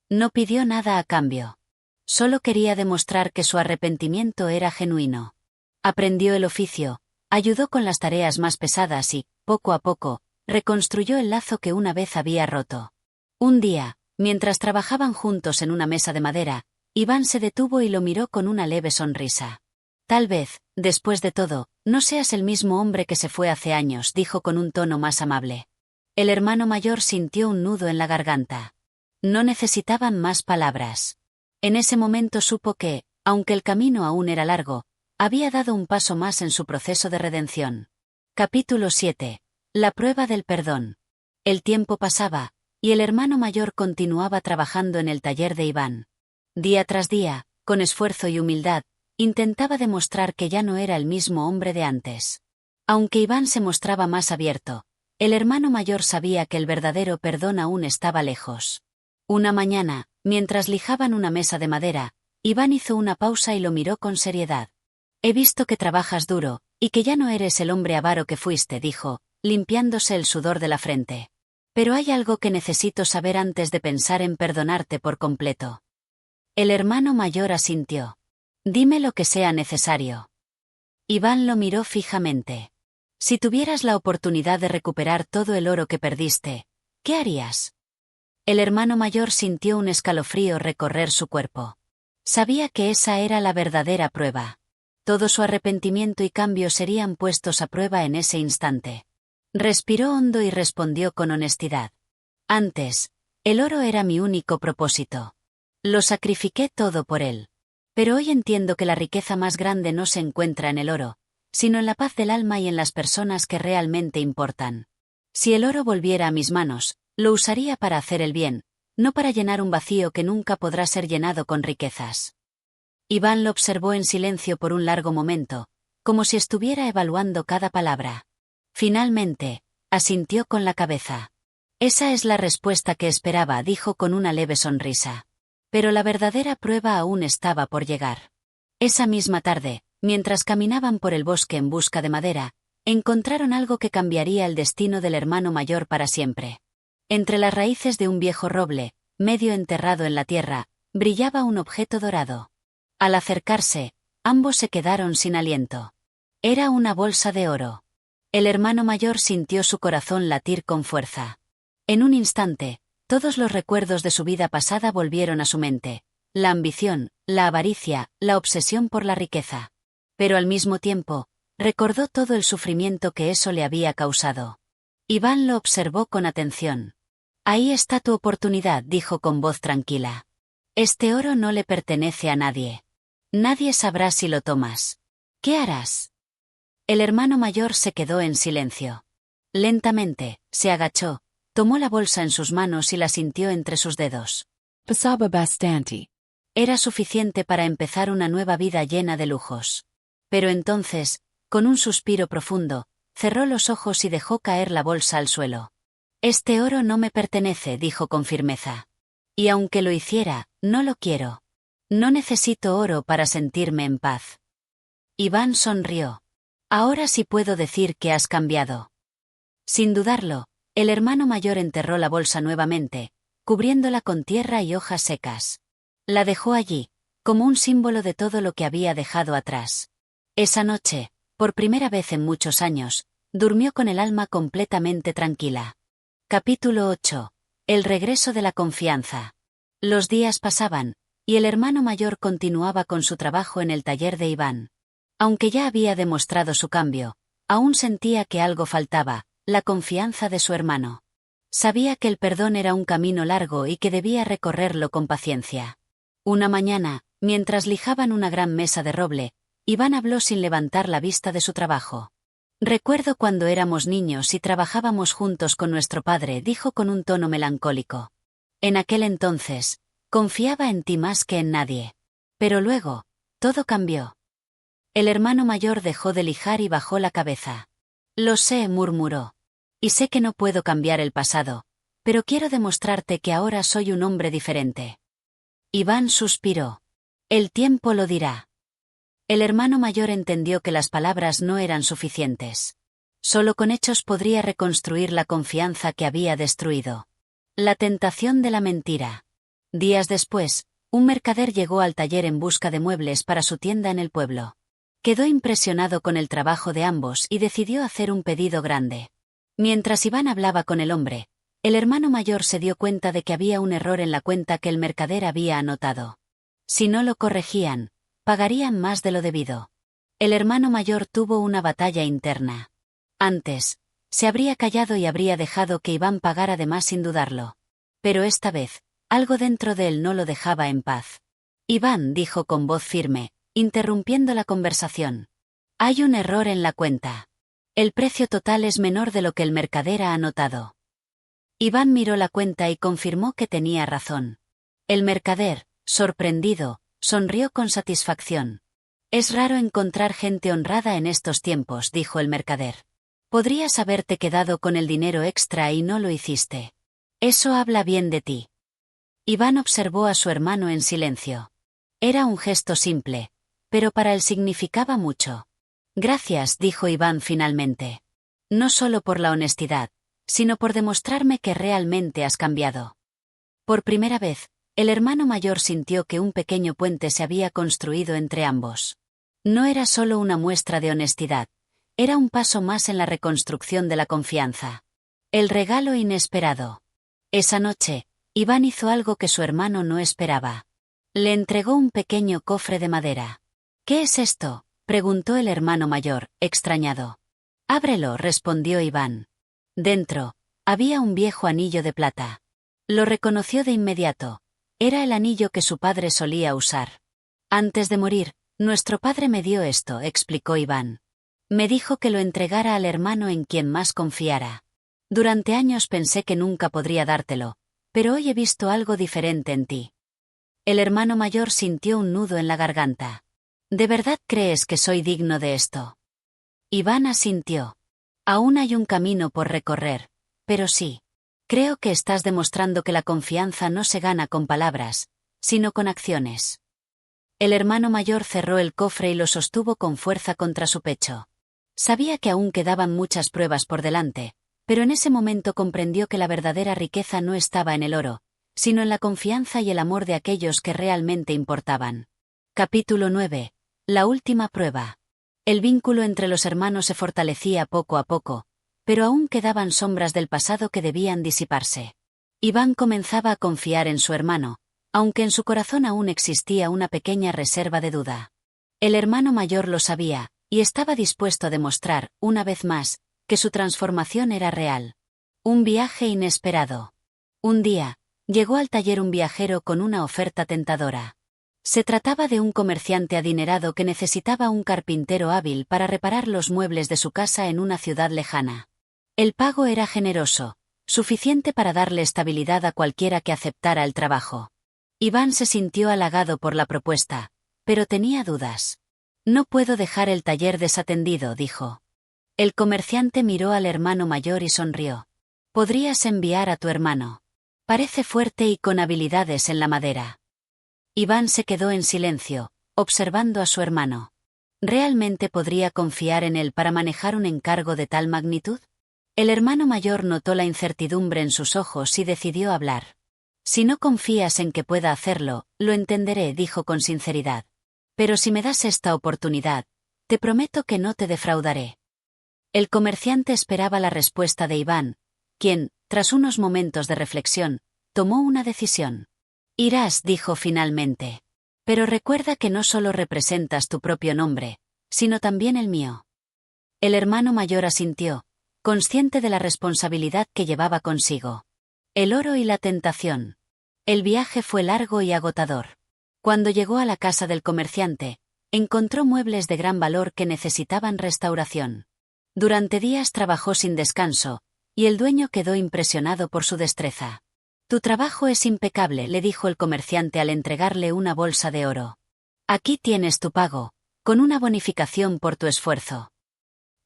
No pidió nada a cambio. Solo quería demostrar que su arrepentimiento era genuino. Aprendió el oficio, ayudó con las tareas más pesadas y, poco a poco, reconstruyó el lazo que una vez había roto. Un día, mientras trabajaban juntos en una mesa de madera, Iván se detuvo y lo miró con una leve sonrisa. Tal vez, después de todo, no seas el mismo hombre que se fue hace años, dijo con un tono más amable. El hermano mayor sintió un nudo en la garganta. No necesitaban más palabras. En ese momento supo que, aunque el camino aún era largo, había dado un paso más en su proceso de redención. Capítulo 7. La prueba del perdón. El tiempo pasaba, y el hermano mayor continuaba trabajando en el taller de Iván. Día tras día, con esfuerzo y humildad, intentaba demostrar que ya no era el mismo hombre de antes. Aunque Iván se mostraba más abierto, el hermano mayor sabía que el verdadero perdón aún estaba lejos. Una mañana, mientras lijaban una mesa de madera, Iván hizo una pausa y lo miró con seriedad. He visto que trabajas duro, y que ya no eres el hombre avaro que fuiste, dijo, limpiándose el sudor de la frente. Pero hay algo que necesito saber antes de pensar en perdonarte por completo. El hermano mayor asintió. Dime lo que sea necesario. Iván lo miró fijamente. Si tuvieras la oportunidad de recuperar todo el oro que perdiste, ¿qué harías? El hermano mayor sintió un escalofrío recorrer su cuerpo. Sabía que esa era la verdadera prueba. Todo su arrepentimiento y cambio serían puestos a prueba en ese instante. Respiró hondo y respondió con honestidad. Antes, el oro era mi único propósito. Lo sacrifiqué todo por él. Pero hoy entiendo que la riqueza más grande no se encuentra en el oro, sino en la paz del alma y en las personas que realmente importan. Si el oro volviera a mis manos, lo usaría para hacer el bien, no para llenar un vacío que nunca podrá ser llenado con riquezas. Iván lo observó en silencio por un largo momento, como si estuviera evaluando cada palabra. Finalmente, asintió con la cabeza. Esa es la respuesta que esperaba, dijo con una leve sonrisa. Pero la verdadera prueba aún estaba por llegar. Esa misma tarde, mientras caminaban por el bosque en busca de madera, encontraron algo que cambiaría el destino del hermano mayor para siempre. Entre las raíces de un viejo roble, medio enterrado en la tierra, brillaba un objeto dorado. Al acercarse, ambos se quedaron sin aliento. Era una bolsa de oro. El hermano mayor sintió su corazón latir con fuerza. En un instante, todos los recuerdos de su vida pasada volvieron a su mente: la ambición, la avaricia, la obsesión por la riqueza. Pero al mismo tiempo, recordó todo el sufrimiento que eso le había causado. Iván lo observó con atención. Ahí está tu oportunidad, dijo con voz tranquila. Este oro no le pertenece a nadie. Nadie sabrá si lo tomas. ¿Qué harás? El hermano mayor se quedó en silencio. Lentamente, se agachó, tomó la bolsa en sus manos y la sintió entre sus dedos. Pesaba bastante. Era suficiente para empezar una nueva vida llena de lujos. Pero entonces, con un suspiro profundo, cerró los ojos y dejó caer la bolsa al suelo. Este oro no me pertenece, dijo con firmeza. Y aunque lo hiciera, no lo quiero. No necesito oro para sentirme en paz. Iván sonrió. Ahora sí puedo decir que has cambiado. Sin dudarlo, el hermano mayor enterró la bolsa nuevamente, cubriéndola con tierra y hojas secas. La dejó allí, como un símbolo de todo lo que había dejado atrás. Esa noche, por primera vez en muchos años, durmió con el alma completamente tranquila. Capítulo 8. El regreso de la confianza. Los días pasaban, y el hermano mayor continuaba con su trabajo en el taller de Iván. Aunque ya había demostrado su cambio, aún sentía que algo faltaba: la confianza de su hermano. Sabía que el perdón era un camino largo y que debía recorrerlo con paciencia. Una mañana, mientras lijaban una gran mesa de roble, Iván habló sin levantar la vista de su trabajo. Recuerdo cuando éramos niños y trabajábamos juntos con nuestro padre, dijo con un tono melancólico. En aquel entonces, confiaba en ti más que en nadie. Pero luego, todo cambió. El hermano mayor dejó de lijar y bajó la cabeza. Lo sé, murmuró. Y sé que no puedo cambiar el pasado, pero quiero demostrarte que ahora soy un hombre diferente. Iván suspiró. El tiempo lo dirá. El hermano mayor entendió que las palabras no eran suficientes. Solo con hechos podría reconstruir la confianza que había destruido. La tentación de la mentira. Días después, un mercader llegó al taller en busca de muebles para su tienda en el pueblo. Quedó impresionado con el trabajo de ambos y decidió hacer un pedido grande. Mientras Iván hablaba con el hombre, el hermano mayor se dio cuenta de que había un error en la cuenta que el mercader había anotado. Si no lo corregían, pagarían más de lo debido. El hermano mayor tuvo una batalla interna. Antes, se habría callado y habría dejado que Iván pagara de más sin dudarlo. Pero esta vez, algo dentro de él no lo dejaba en paz. Iván, dijo con voz firme, interrumpiendo la conversación. Hay un error en la cuenta. El precio total es menor de lo que el mercader ha anotado. Iván miró la cuenta y confirmó que tenía razón. El mercader, sorprendido, sonrió con satisfacción. Es raro encontrar gente honrada en estos tiempos, dijo el mercader. Podrías haberte quedado con el dinero extra y no lo hiciste. Eso habla bien de ti. Iván observó a su hermano en silencio. Era un gesto simple, pero para él significaba mucho. Gracias, dijo Iván finalmente. No solo por la honestidad, sino por demostrarme que realmente has cambiado. Por primera vez, El hermano mayor sintió que un pequeño puente se había construido entre ambos. No era solo una muestra de honestidad, era un paso más en la reconstrucción de la confianza. El regalo inesperado. Esa noche, Iván hizo algo que su hermano no esperaba. Le entregó un pequeño cofre de madera. «¿Qué es esto?», preguntó el hermano mayor, extrañado. «Ábrelo», respondió Iván. Dentro, había un viejo anillo de plata. Lo reconoció de inmediato. Era el anillo que su padre solía usar. «Antes de morir, nuestro padre me dio esto», explicó Iván. «Me dijo que lo entregara al hermano en quien más confiara. Durante años pensé que nunca podría dártelo, pero hoy he visto algo diferente en ti». El hermano mayor sintió un nudo en la garganta. «¿De verdad crees que soy digno de esto?». Iván asintió. «Aún hay un camino por recorrer, pero sí. Creo que estás demostrando que la confianza no se gana con palabras, sino con acciones». El hermano mayor cerró el cofre y lo sostuvo con fuerza contra su pecho. Sabía que aún quedaban muchas pruebas por delante, pero en ese momento comprendió que la verdadera riqueza no estaba en el oro, sino en la confianza y el amor de aquellos que realmente importaban. Capítulo 9. La última prueba. El vínculo entre los hermanos se fortalecía poco a poco, pero aún quedaban sombras del pasado que debían disiparse. Iván comenzaba a confiar en su hermano, aunque en su corazón aún existía una pequeña reserva de duda. El hermano mayor lo sabía, y estaba dispuesto a demostrar, una vez más, que su transformación era real. Un viaje inesperado. Un día, llegó al taller un viajero con una oferta tentadora. Se trataba de un comerciante adinerado que necesitaba un carpintero hábil para reparar los muebles de su casa en una ciudad lejana. El pago era generoso, suficiente para darle estabilidad a cualquiera que aceptara el trabajo. Iván se sintió halagado por la propuesta, pero tenía dudas. «No puedo dejar el taller desatendido», dijo. El comerciante miró al hermano mayor y sonrió. «Podrías enviar a tu hermano. Parece fuerte y con habilidades en la madera». Iván se quedó en silencio, observando a su hermano. ¿Realmente podría confiar en él para manejar un encargo de tal magnitud? El hermano mayor notó la incertidumbre en sus ojos y decidió hablar. «Si no confías en que pueda hacerlo, lo entenderé», dijo con sinceridad. «Pero si me das esta oportunidad, te prometo que no te defraudaré». El comerciante esperaba la respuesta de Iván, quien, tras unos momentos de reflexión, tomó una decisión. «Irás», dijo finalmente. «Pero recuerda que no solo representas tu propio nombre, sino también el mío». El hermano mayor asintió, consciente de la responsabilidad que llevaba consigo. El oro y la tentación. El viaje fue largo y agotador. Cuando llegó a la casa del comerciante, encontró muebles de gran valor que necesitaban restauración. Durante días trabajó sin descanso, y el dueño quedó impresionado por su destreza. «Tu trabajo es impecable», le dijo el comerciante al entregarle una bolsa de oro. «Aquí tienes tu pago, con una bonificación por tu esfuerzo».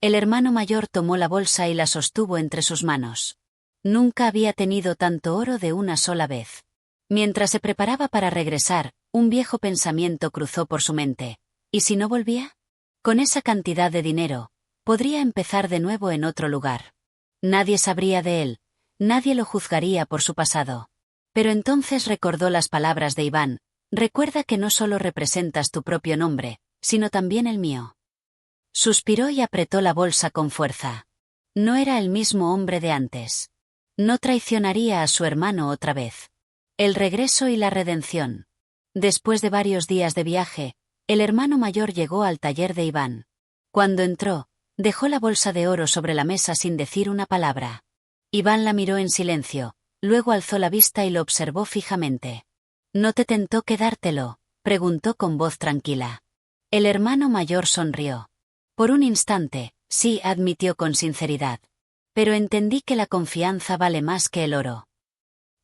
El hermano mayor tomó la bolsa y la sostuvo entre sus manos. Nunca había tenido tanto oro de una sola vez. Mientras se preparaba para regresar, un viejo pensamiento cruzó por su mente. ¿Y si no volvía? Con esa cantidad de dinero, podría empezar de nuevo en otro lugar. Nadie sabría de él, nadie lo juzgaría por su pasado. Pero entonces recordó las palabras de Iván: «Recuerda que no solo representas tu propio nombre, sino también el mío». Suspiró y apretó la bolsa con fuerza. No era el mismo hombre de antes. No traicionaría a su hermano otra vez. El regreso y la redención. Después de varios días de viaje, el hermano mayor llegó al taller de Iván. Cuando entró, dejó la bolsa de oro sobre la mesa sin decir una palabra. Iván la miró en silencio, luego alzó la vista y lo observó fijamente. «¿No te tentó quedártelo?», preguntó con voz tranquila. El hermano mayor sonrió. «Por un instante, sí», admitió con sinceridad. «Pero entendí que la confianza vale más que el oro».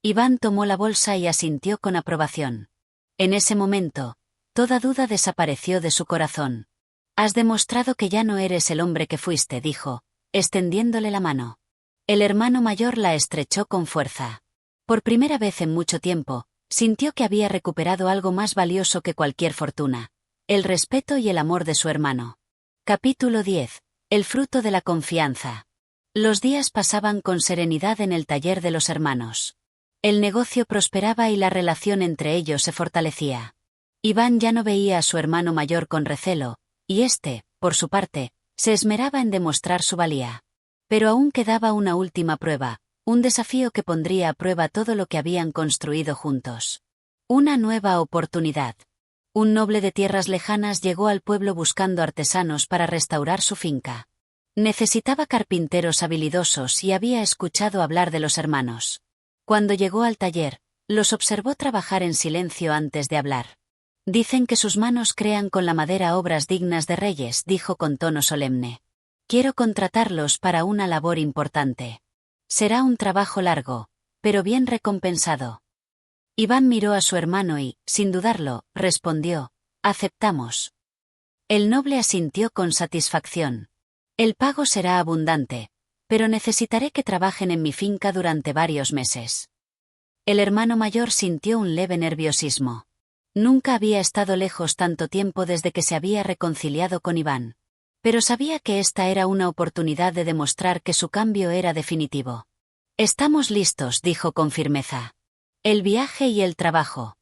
Iván tomó la bolsa y asintió con aprobación. En ese momento, toda duda desapareció de su corazón. «Has demostrado que ya no eres el hombre que fuiste», dijo, extendiéndole la mano. El hermano mayor la estrechó con fuerza. Por primera vez en mucho tiempo, sintió que había recuperado algo más valioso que cualquier fortuna: el respeto y el amor de su hermano. Capítulo 10. El fruto de la confianza. Los días pasaban con serenidad en el taller de los hermanos. El negocio prosperaba y la relación entre ellos se fortalecía. Iván ya no veía a su hermano mayor con recelo, y éste, por su parte, se esmeraba en demostrar su valía. Pero aún quedaba una última prueba, un desafío que pondría a prueba todo lo que habían construido juntos. Una nueva oportunidad. Un noble de tierras lejanas llegó al pueblo buscando artesanos para restaurar su finca. Necesitaba carpinteros habilidosos y había escuchado hablar de los hermanos. Cuando llegó al taller, los observó trabajar en silencio antes de hablar. Dicen que sus manos crean con la madera obras dignas de reyes, dijo con tono solemne. Quiero contratarlos para una labor importante. Será un trabajo largo, pero bien recompensado. Iván miró a su hermano y, sin dudarlo, respondió, aceptamos. El noble asintió con satisfacción. El pago será abundante, pero necesitaré que trabajen en mi finca durante varios meses. El hermano mayor sintió un leve nerviosismo. Nunca había estado lejos tanto tiempo desde que se había reconciliado con Iván. Pero sabía que esta era una oportunidad de demostrar que su cambio era definitivo. Estamos listos, dijo con firmeza. El viaje y el trabajo.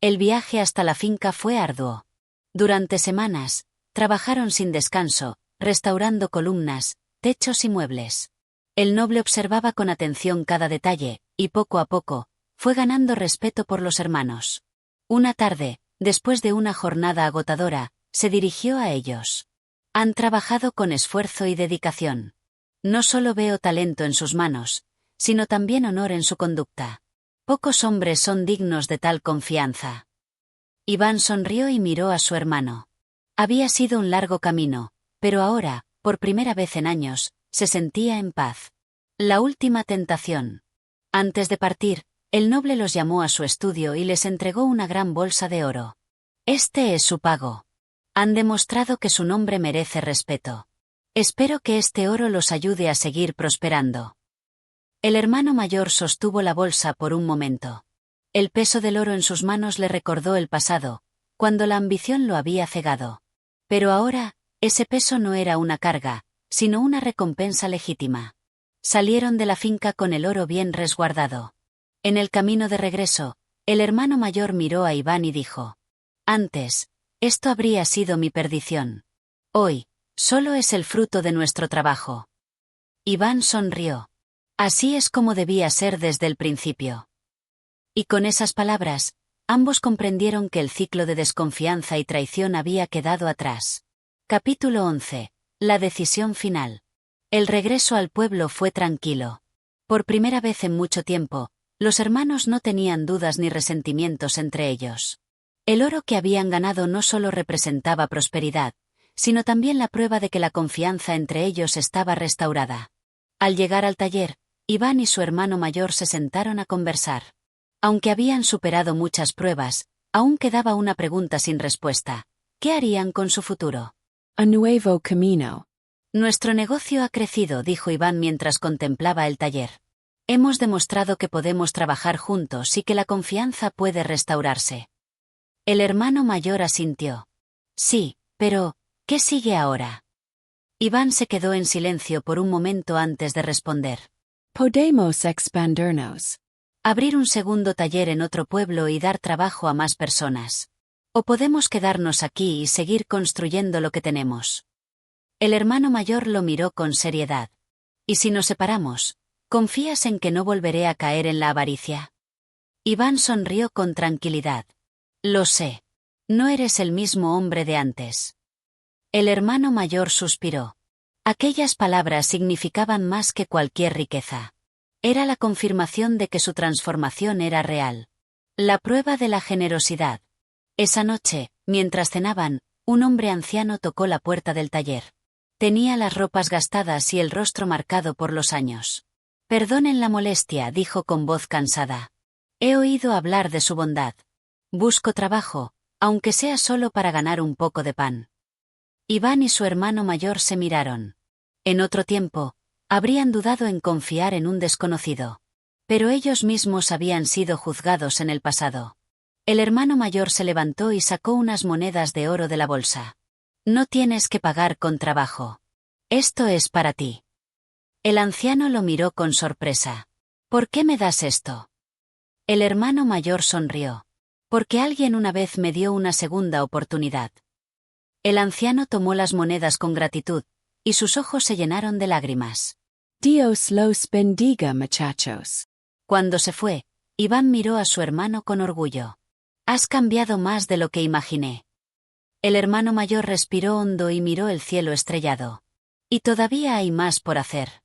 El viaje hasta la finca fue arduo. Durante semanas, trabajaron sin descanso, restaurando columnas, techos y muebles. El noble observaba con atención cada detalle, y poco a poco, fue ganando respeto por los hermanos. Una tarde, después de una jornada agotadora, se dirigió a ellos. Han trabajado con esfuerzo y dedicación. No solo veo talento en sus manos, sino también honor en su conducta. Pocos hombres son dignos de tal confianza. Iván sonrió y miró a su hermano. Había sido un largo camino, pero ahora, por primera vez en años, se sentía en paz. La última tentación. Antes de partir, el noble los llamó a su estudio y les entregó una gran bolsa de oro. Este es su pago. Han demostrado que su nombre merece respeto. Espero que este oro los ayude a seguir prosperando. El hermano mayor sostuvo la bolsa por un momento. El peso del oro en sus manos le recordó el pasado, cuando la ambición lo había cegado. Pero ahora, ese peso no era una carga, sino una recompensa legítima. Salieron de la finca con el oro bien resguardado. En el camino de regreso, el hermano mayor miró a Iván y dijo: Antes, esto habría sido mi perdición. Hoy, solo es el fruto de nuestro trabajo. Iván sonrió. Así es como debía ser desde el principio. Y con esas palabras, ambos comprendieron que el ciclo de desconfianza y traición había quedado atrás. Capítulo 11. La decisión final. El regreso al pueblo fue tranquilo. Por primera vez en mucho tiempo, los hermanos no tenían dudas ni resentimientos entre ellos. El oro que habían ganado no solo representaba prosperidad, sino también la prueba de que la confianza entre ellos estaba restaurada. Al llegar al taller, Iván y su hermano mayor se sentaron a conversar. Aunque habían superado muchas pruebas, aún quedaba una pregunta sin respuesta. ¿Qué harían con su futuro? A nuevo camino. Nuestro negocio ha crecido, dijo Iván mientras contemplaba el taller. Hemos demostrado que podemos trabajar juntos y que la confianza puede restaurarse. El hermano mayor asintió. Sí, pero, ¿qué sigue ahora? Iván se quedó en silencio por un momento antes de responder. Podemos expandernos. Abrir un segundo taller en otro pueblo y dar trabajo a más personas. O podemos quedarnos aquí y seguir construyendo lo que tenemos. El hermano mayor lo miró con seriedad. ¿Y si nos separamos? ¿Confías en que no volveré a caer en la avaricia? Iván sonrió con tranquilidad. Lo sé. No eres el mismo hombre de antes. El hermano mayor suspiró. Aquellas palabras significaban más que cualquier riqueza. Era la confirmación de que su transformación era real. La prueba de la generosidad. Esa noche, mientras cenaban, un hombre anciano tocó la puerta del taller. Tenía las ropas gastadas y el rostro marcado por los años. Perdonen la molestia, dijo con voz cansada. He oído hablar de su bondad. Busco trabajo, aunque sea solo para ganar un poco de pan. Iván y su hermano mayor se miraron. En otro tiempo, habrían dudado en confiar en un desconocido. Pero ellos mismos habían sido juzgados en el pasado. El hermano mayor se levantó y sacó unas monedas de oro de la bolsa. No tienes que pagar con trabajo. Esto es para ti. El anciano lo miró con sorpresa. ¿Por qué me das esto? El hermano mayor sonrió. Porque alguien una vez me dio una segunda oportunidad. El anciano tomó las monedas con gratitud, y sus ojos se llenaron de lágrimas. Dios los bendiga, muchachos. Cuando se fue, Iván miró a su hermano con orgullo. Has cambiado más de lo que imaginé. El hermano mayor respiró hondo y miró el cielo estrellado. Y todavía hay más por hacer.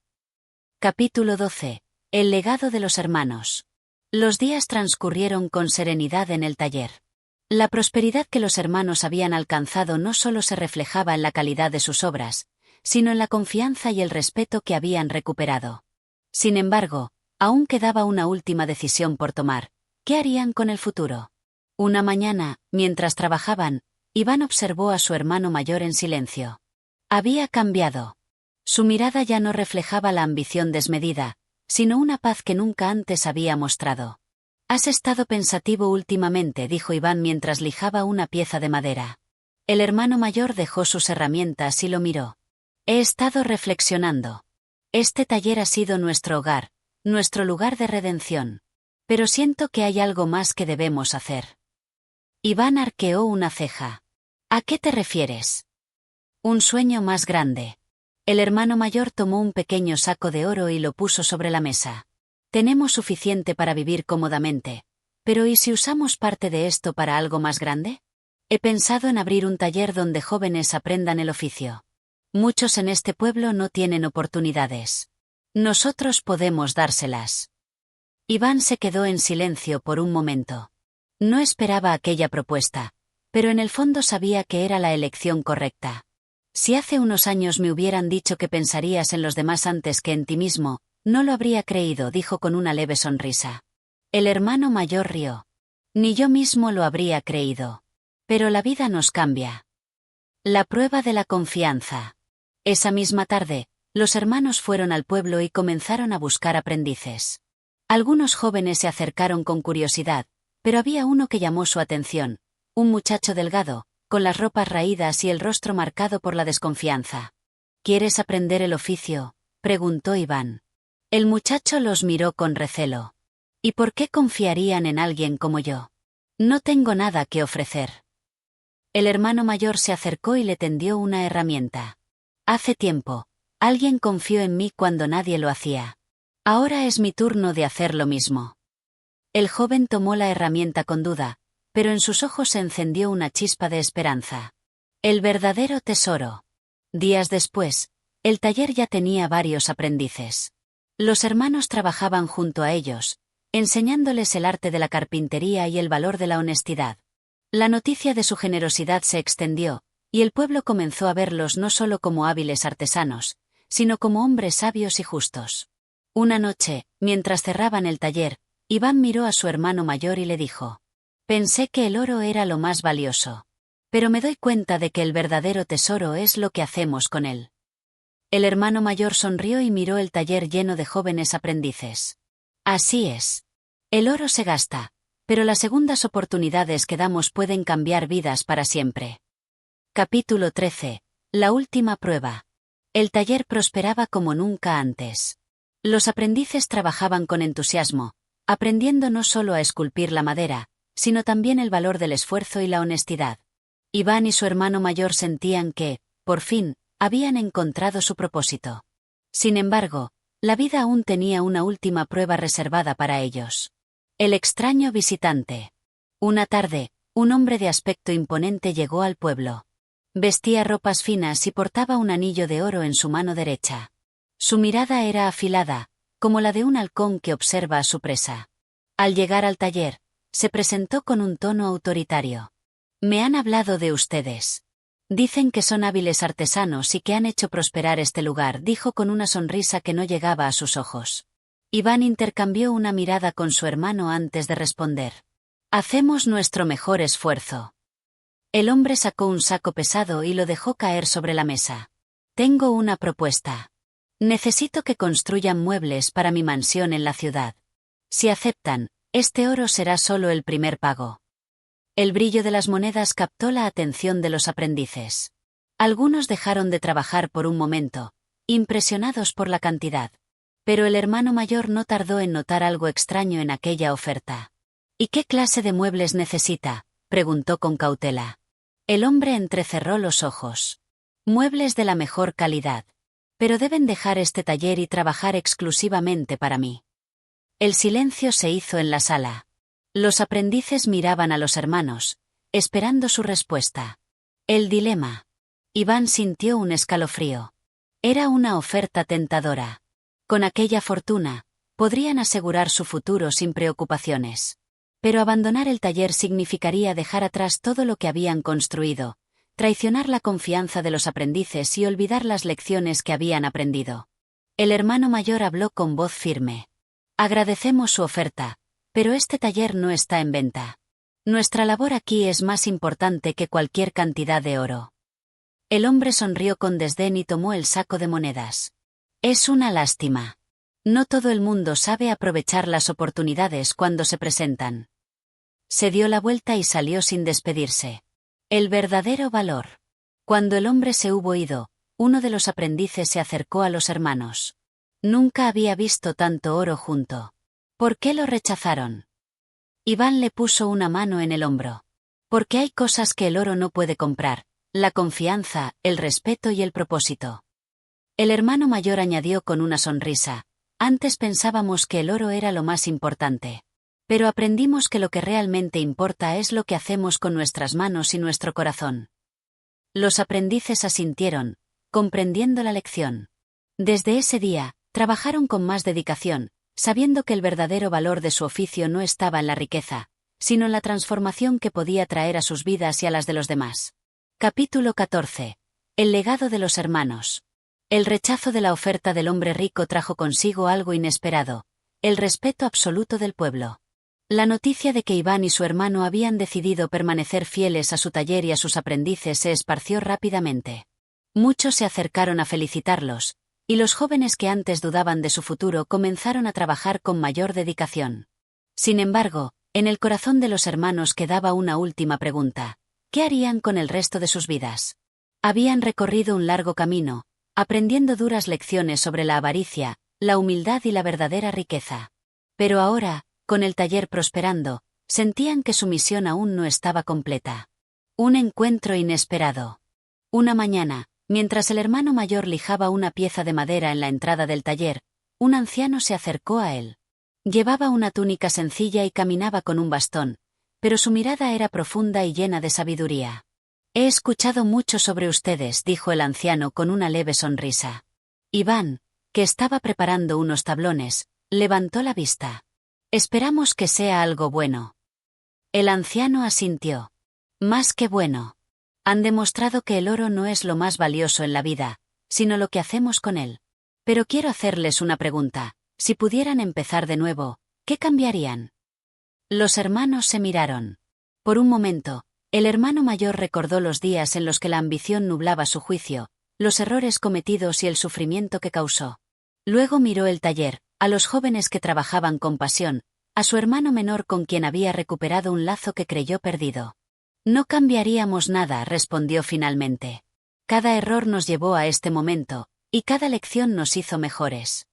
Capítulo 12. El legado de los hermanos. Los días transcurrieron con serenidad en el taller. La prosperidad que los hermanos habían alcanzado no solo se reflejaba en la calidad de sus obras, sino en la confianza y el respeto que habían recuperado. Sin embargo, aún quedaba una última decisión por tomar. ¿Qué harían con el futuro? Una mañana, mientras trabajaban, Iván observó a su hermano mayor en silencio. Había cambiado. Su mirada ya no reflejaba la ambición desmedida, sino una paz que nunca antes había mostrado. Has estado pensativo últimamente, dijo Iván mientras lijaba una pieza de madera. El hermano mayor dejó sus herramientas y lo miró. He estado reflexionando. Este taller ha sido nuestro hogar, nuestro lugar de redención. Pero siento que hay algo más que debemos hacer. Iván arqueó una ceja. ¿A qué te refieres? Un sueño más grande. El hermano mayor tomó un pequeño saco de oro y lo puso sobre la mesa. Tenemos suficiente para vivir cómodamente. Pero ¿y si usamos parte de esto para algo más grande? He pensado en abrir un taller donde jóvenes aprendan el oficio. Muchos en este pueblo no tienen oportunidades. Nosotros podemos dárselas. Iván se quedó en silencio por un momento. No esperaba aquella propuesta, pero en el fondo sabía que era la elección correcta. Si hace unos años me hubieran dicho que pensarías en los demás antes que en ti mismo, no lo habría creído, dijo con una leve sonrisa. El hermano mayor rió. Ni yo mismo lo habría creído. Pero la vida nos cambia. La prueba de la confianza. Esa misma tarde, los hermanos fueron al pueblo y comenzaron a buscar aprendices. Algunos jóvenes se acercaron con curiosidad, pero había uno que llamó su atención, un muchacho delgado, con las ropas raídas y el rostro marcado por la desconfianza. ¿Quieres aprender el oficio?, preguntó Iván. El muchacho los miró con recelo. ¿Y por qué confiarían en alguien como yo? No tengo nada que ofrecer. El hermano mayor se acercó y le tendió una herramienta. Hace tiempo, alguien confió en mí cuando nadie lo hacía. Ahora es mi turno de hacer lo mismo. El joven tomó la herramienta con duda, pero en sus ojos se encendió una chispa de esperanza. El verdadero tesoro. Días después, el taller ya tenía varios aprendices. Los hermanos trabajaban junto a ellos, enseñándoles el arte de la carpintería y el valor de la honestidad. La noticia de su generosidad se extendió, y el pueblo comenzó a verlos no solo como hábiles artesanos, sino como hombres sabios y justos. Una noche, mientras cerraban el taller, Iván miró a su hermano mayor y le dijo: Pensé que el oro era lo más valioso. Pero me doy cuenta de que el verdadero tesoro es lo que hacemos con él. El hermano mayor sonrió y miró el taller lleno de jóvenes aprendices. Así es. El oro se gasta, pero las segundas oportunidades que damos pueden cambiar vidas para siempre. Capítulo 13. La última prueba. El taller prosperaba como nunca antes. Los aprendices trabajaban con entusiasmo, aprendiendo no solo a esculpir la madera, sino también el valor del esfuerzo y la honestidad. Iván y su hermano mayor sentían que, por fin, habían encontrado su propósito. Sin embargo, la vida aún tenía una última prueba reservada para ellos. El extraño visitante. Una tarde, un hombre de aspecto imponente llegó al pueblo. Vestía ropas finas y portaba un anillo de oro en su mano derecha. Su mirada era afilada, como la de un halcón que observa a su presa. Al llegar al taller, se presentó con un tono autoritario. Me han hablado de ustedes. Dicen que son hábiles artesanos y que han hecho prosperar este lugar, dijo con una sonrisa que no llegaba a sus ojos. Iván intercambió una mirada con su hermano antes de responder. Hacemos nuestro mejor esfuerzo. El hombre sacó un saco pesado y lo dejó caer sobre la mesa. Tengo una propuesta. Necesito que construyan muebles para mi mansión en la ciudad. Si aceptan, este oro será solo el primer pago. El brillo de las monedas captó la atención de los aprendices. Algunos dejaron de trabajar por un momento, impresionados por la cantidad. Pero el hermano mayor no tardó en notar algo extraño en aquella oferta. ¿Y qué clase de muebles necesita?, preguntó con cautela. El hombre entrecerró los ojos. Muebles de la mejor calidad. Pero deben dejar este taller y trabajar exclusivamente para mí. El silencio se hizo en la sala. Los aprendices miraban a los hermanos, esperando su respuesta. El dilema. Iván sintió un escalofrío. Era una oferta tentadora. Con aquella fortuna, podrían asegurar su futuro sin preocupaciones. Pero abandonar el taller significaría dejar atrás todo lo que habían construido, traicionar la confianza de los aprendices y olvidar las lecciones que habían aprendido. El hermano mayor habló con voz firme. Agradecemos su oferta, pero este taller no está en venta. Nuestra labor aquí es más importante que cualquier cantidad de oro. El hombre sonrió con desdén y tomó el saco de monedas. Es una lástima. No todo el mundo sabe aprovechar las oportunidades cuando se presentan. Se dio la vuelta y salió sin despedirse. El verdadero valor. Cuando el hombre se hubo ido, uno de los aprendices se acercó a los hermanos. Nunca había visto tanto oro junto. ¿Por qué lo rechazaron? Iván le puso una mano en el hombro. Porque hay cosas que el oro no puede comprar: la confianza, el respeto y el propósito. El hermano mayor añadió con una sonrisa: antes pensábamos que el oro era lo más importante. Pero aprendimos que lo que realmente importa es lo que hacemos con nuestras manos y nuestro corazón. Los aprendices asintieron, comprendiendo la lección. Desde ese día, trabajaron con más dedicación, sabiendo que el verdadero valor de su oficio no estaba en la riqueza, sino en la transformación que podía traer a sus vidas y a las de los demás. Capítulo 14. El legado de los hermanos. El rechazo de la oferta del hombre rico trajo consigo algo inesperado: el respeto absoluto del pueblo. La noticia de que Iván y su hermano habían decidido permanecer fieles a su taller y a sus aprendices se esparció rápidamente. Muchos se acercaron a felicitarlos, y los jóvenes que antes dudaban de su futuro comenzaron a trabajar con mayor dedicación. Sin embargo, en el corazón de los hermanos quedaba una última pregunta: ¿qué harían con el resto de sus vidas? Habían recorrido un largo camino, aprendiendo duras lecciones sobre la avaricia, la humildad y la verdadera riqueza. Pero ahora, con el taller prosperando, sentían que su misión aún no estaba completa. Un encuentro inesperado. Una mañana, mientras el hermano mayor lijaba una pieza de madera en la entrada del taller, un anciano se acercó a él. Llevaba una túnica sencilla y caminaba con un bastón, pero su mirada era profunda y llena de sabiduría. He escuchado mucho sobre ustedes, dijo el anciano con una leve sonrisa. Iván, que estaba preparando unos tablones, levantó la vista. Esperamos que sea algo bueno. El anciano asintió. Más que bueno. Han demostrado que el oro no es lo más valioso en la vida, sino lo que hacemos con él. Pero quiero hacerles una pregunta: si pudieran empezar de nuevo, ¿qué cambiarían? Los hermanos se miraron. Por un momento, el hermano mayor recordó los días en los que la ambición nublaba su juicio, los errores cometidos y el sufrimiento que causó. Luego miró el taller, a los jóvenes que trabajaban con pasión, a su hermano menor con quien había recuperado un lazo que creyó perdido. No cambiaríamos nada, respondió finalmente. Cada error nos llevó a este momento, y cada lección nos hizo mejores.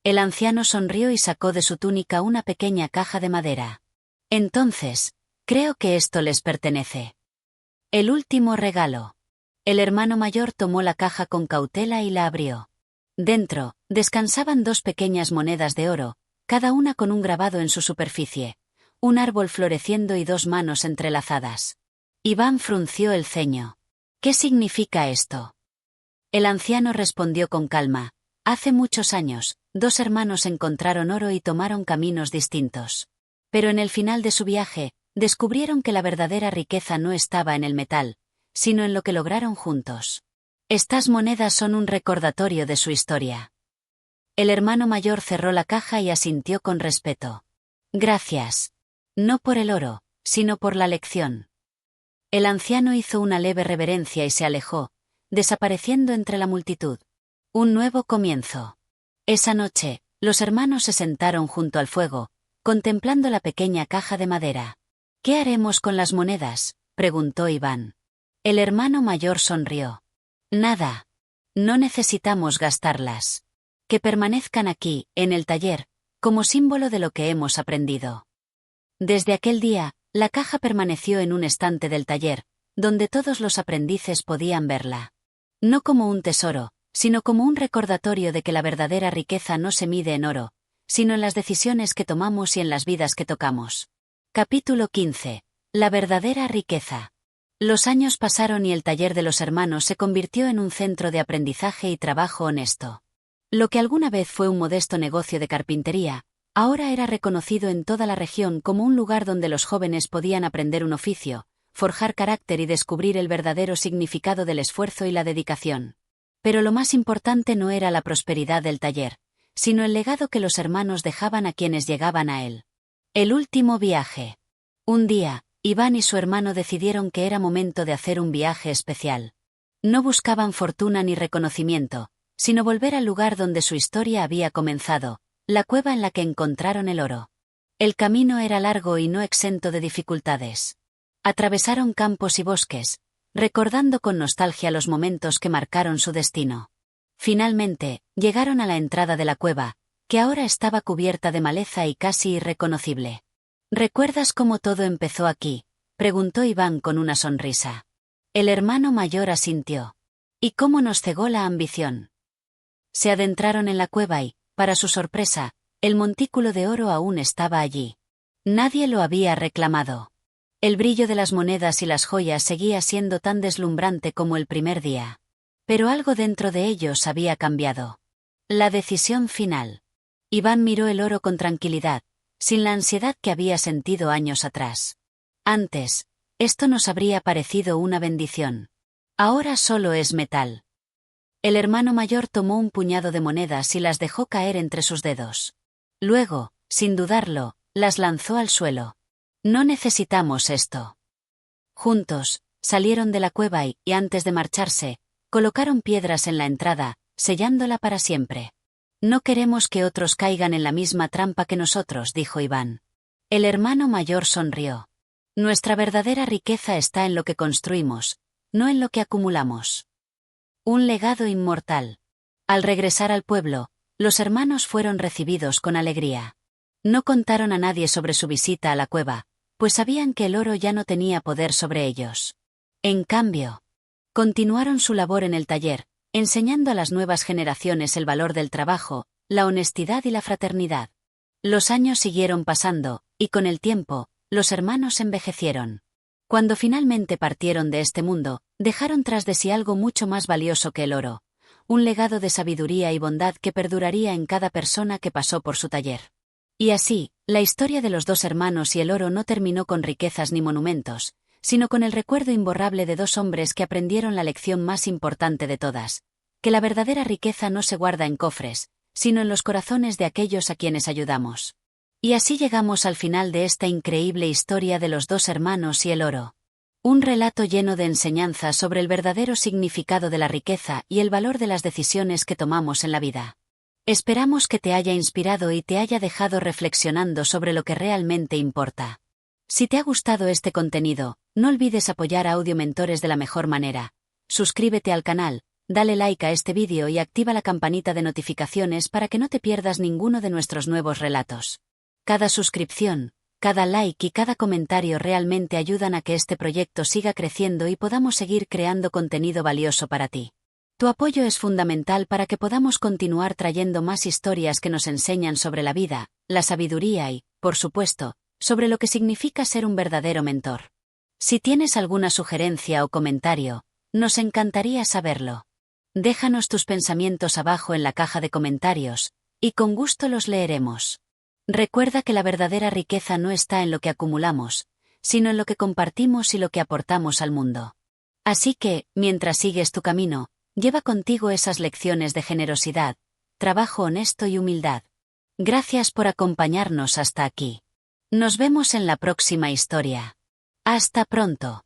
El anciano sonrió y sacó de su túnica una pequeña caja de madera. Entonces, creo que esto les pertenece. El último regalo. El hermano mayor tomó la caja con cautela y la abrió. Dentro, descansaban dos pequeñas monedas de oro, cada una con un grabado en su superficie, un árbol floreciendo y dos manos entrelazadas. Iván frunció el ceño. ¿Qué significa esto? El anciano respondió con calma: hace muchos años, dos hermanos encontraron oro y tomaron caminos distintos. Pero en el final de su viaje, descubrieron que la verdadera riqueza no estaba en el metal, sino en lo que lograron juntos. Estas monedas son un recordatorio de su historia. El hermano mayor cerró la caja y asintió con respeto. Gracias. No por el oro, sino por la lección. El anciano hizo una leve reverencia y se alejó, desapareciendo entre la multitud. Un nuevo comienzo. Esa noche, los hermanos se sentaron junto al fuego, contemplando la pequeña caja de madera. ¿Qué haremos con las monedas?, preguntó Iván. El hermano mayor sonrió. Nada. No necesitamos gastarlas. Que permanezcan aquí, en el taller, como símbolo de lo que hemos aprendido. Desde aquel día, la caja permaneció en un estante del taller, donde todos los aprendices podían verla. No como un tesoro, sino como un recordatorio de que la verdadera riqueza no se mide en oro, sino en las decisiones que tomamos y en las vidas que tocamos. Capítulo 15. La verdadera riqueza. Los años pasaron y el taller de los hermanos se convirtió en un centro de aprendizaje y trabajo honesto. Lo que alguna vez fue un modesto negocio de carpintería, ahora era reconocido en toda la región como un lugar donde los jóvenes podían aprender un oficio, forjar carácter y descubrir el verdadero significado del esfuerzo y la dedicación. Pero lo más importante no era la prosperidad del taller, sino el legado que los hermanos dejaban a quienes llegaban a él. El último viaje. Un día, Iván y su hermano decidieron que era momento de hacer un viaje especial. No buscaban fortuna ni reconocimiento, sino volver al lugar donde su historia había comenzado, la cueva en la que encontraron el oro. El camino era largo y no exento de dificultades. Atravesaron campos y bosques, recordando con nostalgia los momentos que marcaron su destino. Finalmente, llegaron a la entrada de la cueva, que ahora estaba cubierta de maleza y casi irreconocible. ¿Recuerdas cómo todo empezó aquí?, preguntó Iván con una sonrisa. El hermano mayor asintió. ¿Y cómo nos cegó la ambición? Se adentraron en la cueva y, para su sorpresa, el montículo de oro aún estaba allí. Nadie lo había reclamado. El brillo de las monedas y las joyas seguía siendo tan deslumbrante como el primer día. Pero algo dentro de ellos había cambiado. La decisión final. Iván miró el oro con tranquilidad, sin la ansiedad que había sentido años atrás. Antes, esto nos habría parecido una bendición. Ahora solo es metal. El hermano mayor tomó un puñado de monedas y las dejó caer entre sus dedos. Luego, sin dudarlo, las lanzó al suelo. No necesitamos esto. Juntos, salieron de la cueva y, antes de marcharse, colocaron piedras en la entrada, sellándola para siempre. No queremos que otros caigan en la misma trampa que nosotros, dijo Iván. El hermano mayor sonrió. Nuestra verdadera riqueza está en lo que construimos, no en lo que acumulamos. Un legado inmortal. Al regresar al pueblo, los hermanos fueron recibidos con alegría. No contaron a nadie sobre su visita a la cueva, pues sabían que el oro ya no tenía poder sobre ellos. En cambio, continuaron su labor en el taller, enseñando a las nuevas generaciones el valor del trabajo, la honestidad y la fraternidad. Los años siguieron pasando, y con el tiempo, los hermanos envejecieron. Cuando finalmente partieron de este mundo, dejaron tras de sí algo mucho más valioso que el oro, un legado de sabiduría y bondad que perduraría en cada persona que pasó por su taller. Y así, la historia de los dos hermanos y el oro no terminó con riquezas ni monumentos, sino con el recuerdo imborrable de dos hombres que aprendieron la lección más importante de todas, que la verdadera riqueza no se guarda en cofres, sino en los corazones de aquellos a quienes ayudamos. Y así llegamos al final de esta increíble historia de los dos hermanos y el oro. Un relato lleno de enseñanzas sobre el verdadero significado de la riqueza y el valor de las decisiones que tomamos en la vida. Esperamos que te haya inspirado y te haya dejado reflexionando sobre lo que realmente importa. Si te ha gustado este contenido, no olvides apoyar a Audio Mentores de la mejor manera. Suscríbete al canal, dale like a este vídeo y activa la campanita de notificaciones para que no te pierdas ninguno de nuestros nuevos relatos. Cada suscripción, cada like y cada comentario realmente ayudan a que este proyecto siga creciendo y podamos seguir creando contenido valioso para ti. Tu apoyo es fundamental para que podamos continuar trayendo más historias que nos enseñan sobre la vida, la sabiduría y, por supuesto, sobre lo que significa ser un verdadero mentor. Si tienes alguna sugerencia o comentario, nos encantaría saberlo. Déjanos tus pensamientos abajo en la caja de comentarios, y con gusto los leeremos. Recuerda que la verdadera riqueza no está en lo que acumulamos, sino en lo que compartimos y lo que aportamos al mundo. Así que, mientras sigues tu camino, lleva contigo esas lecciones de generosidad, trabajo honesto y humildad. Gracias por acompañarnos hasta aquí. Nos vemos en la próxima historia. Hasta pronto.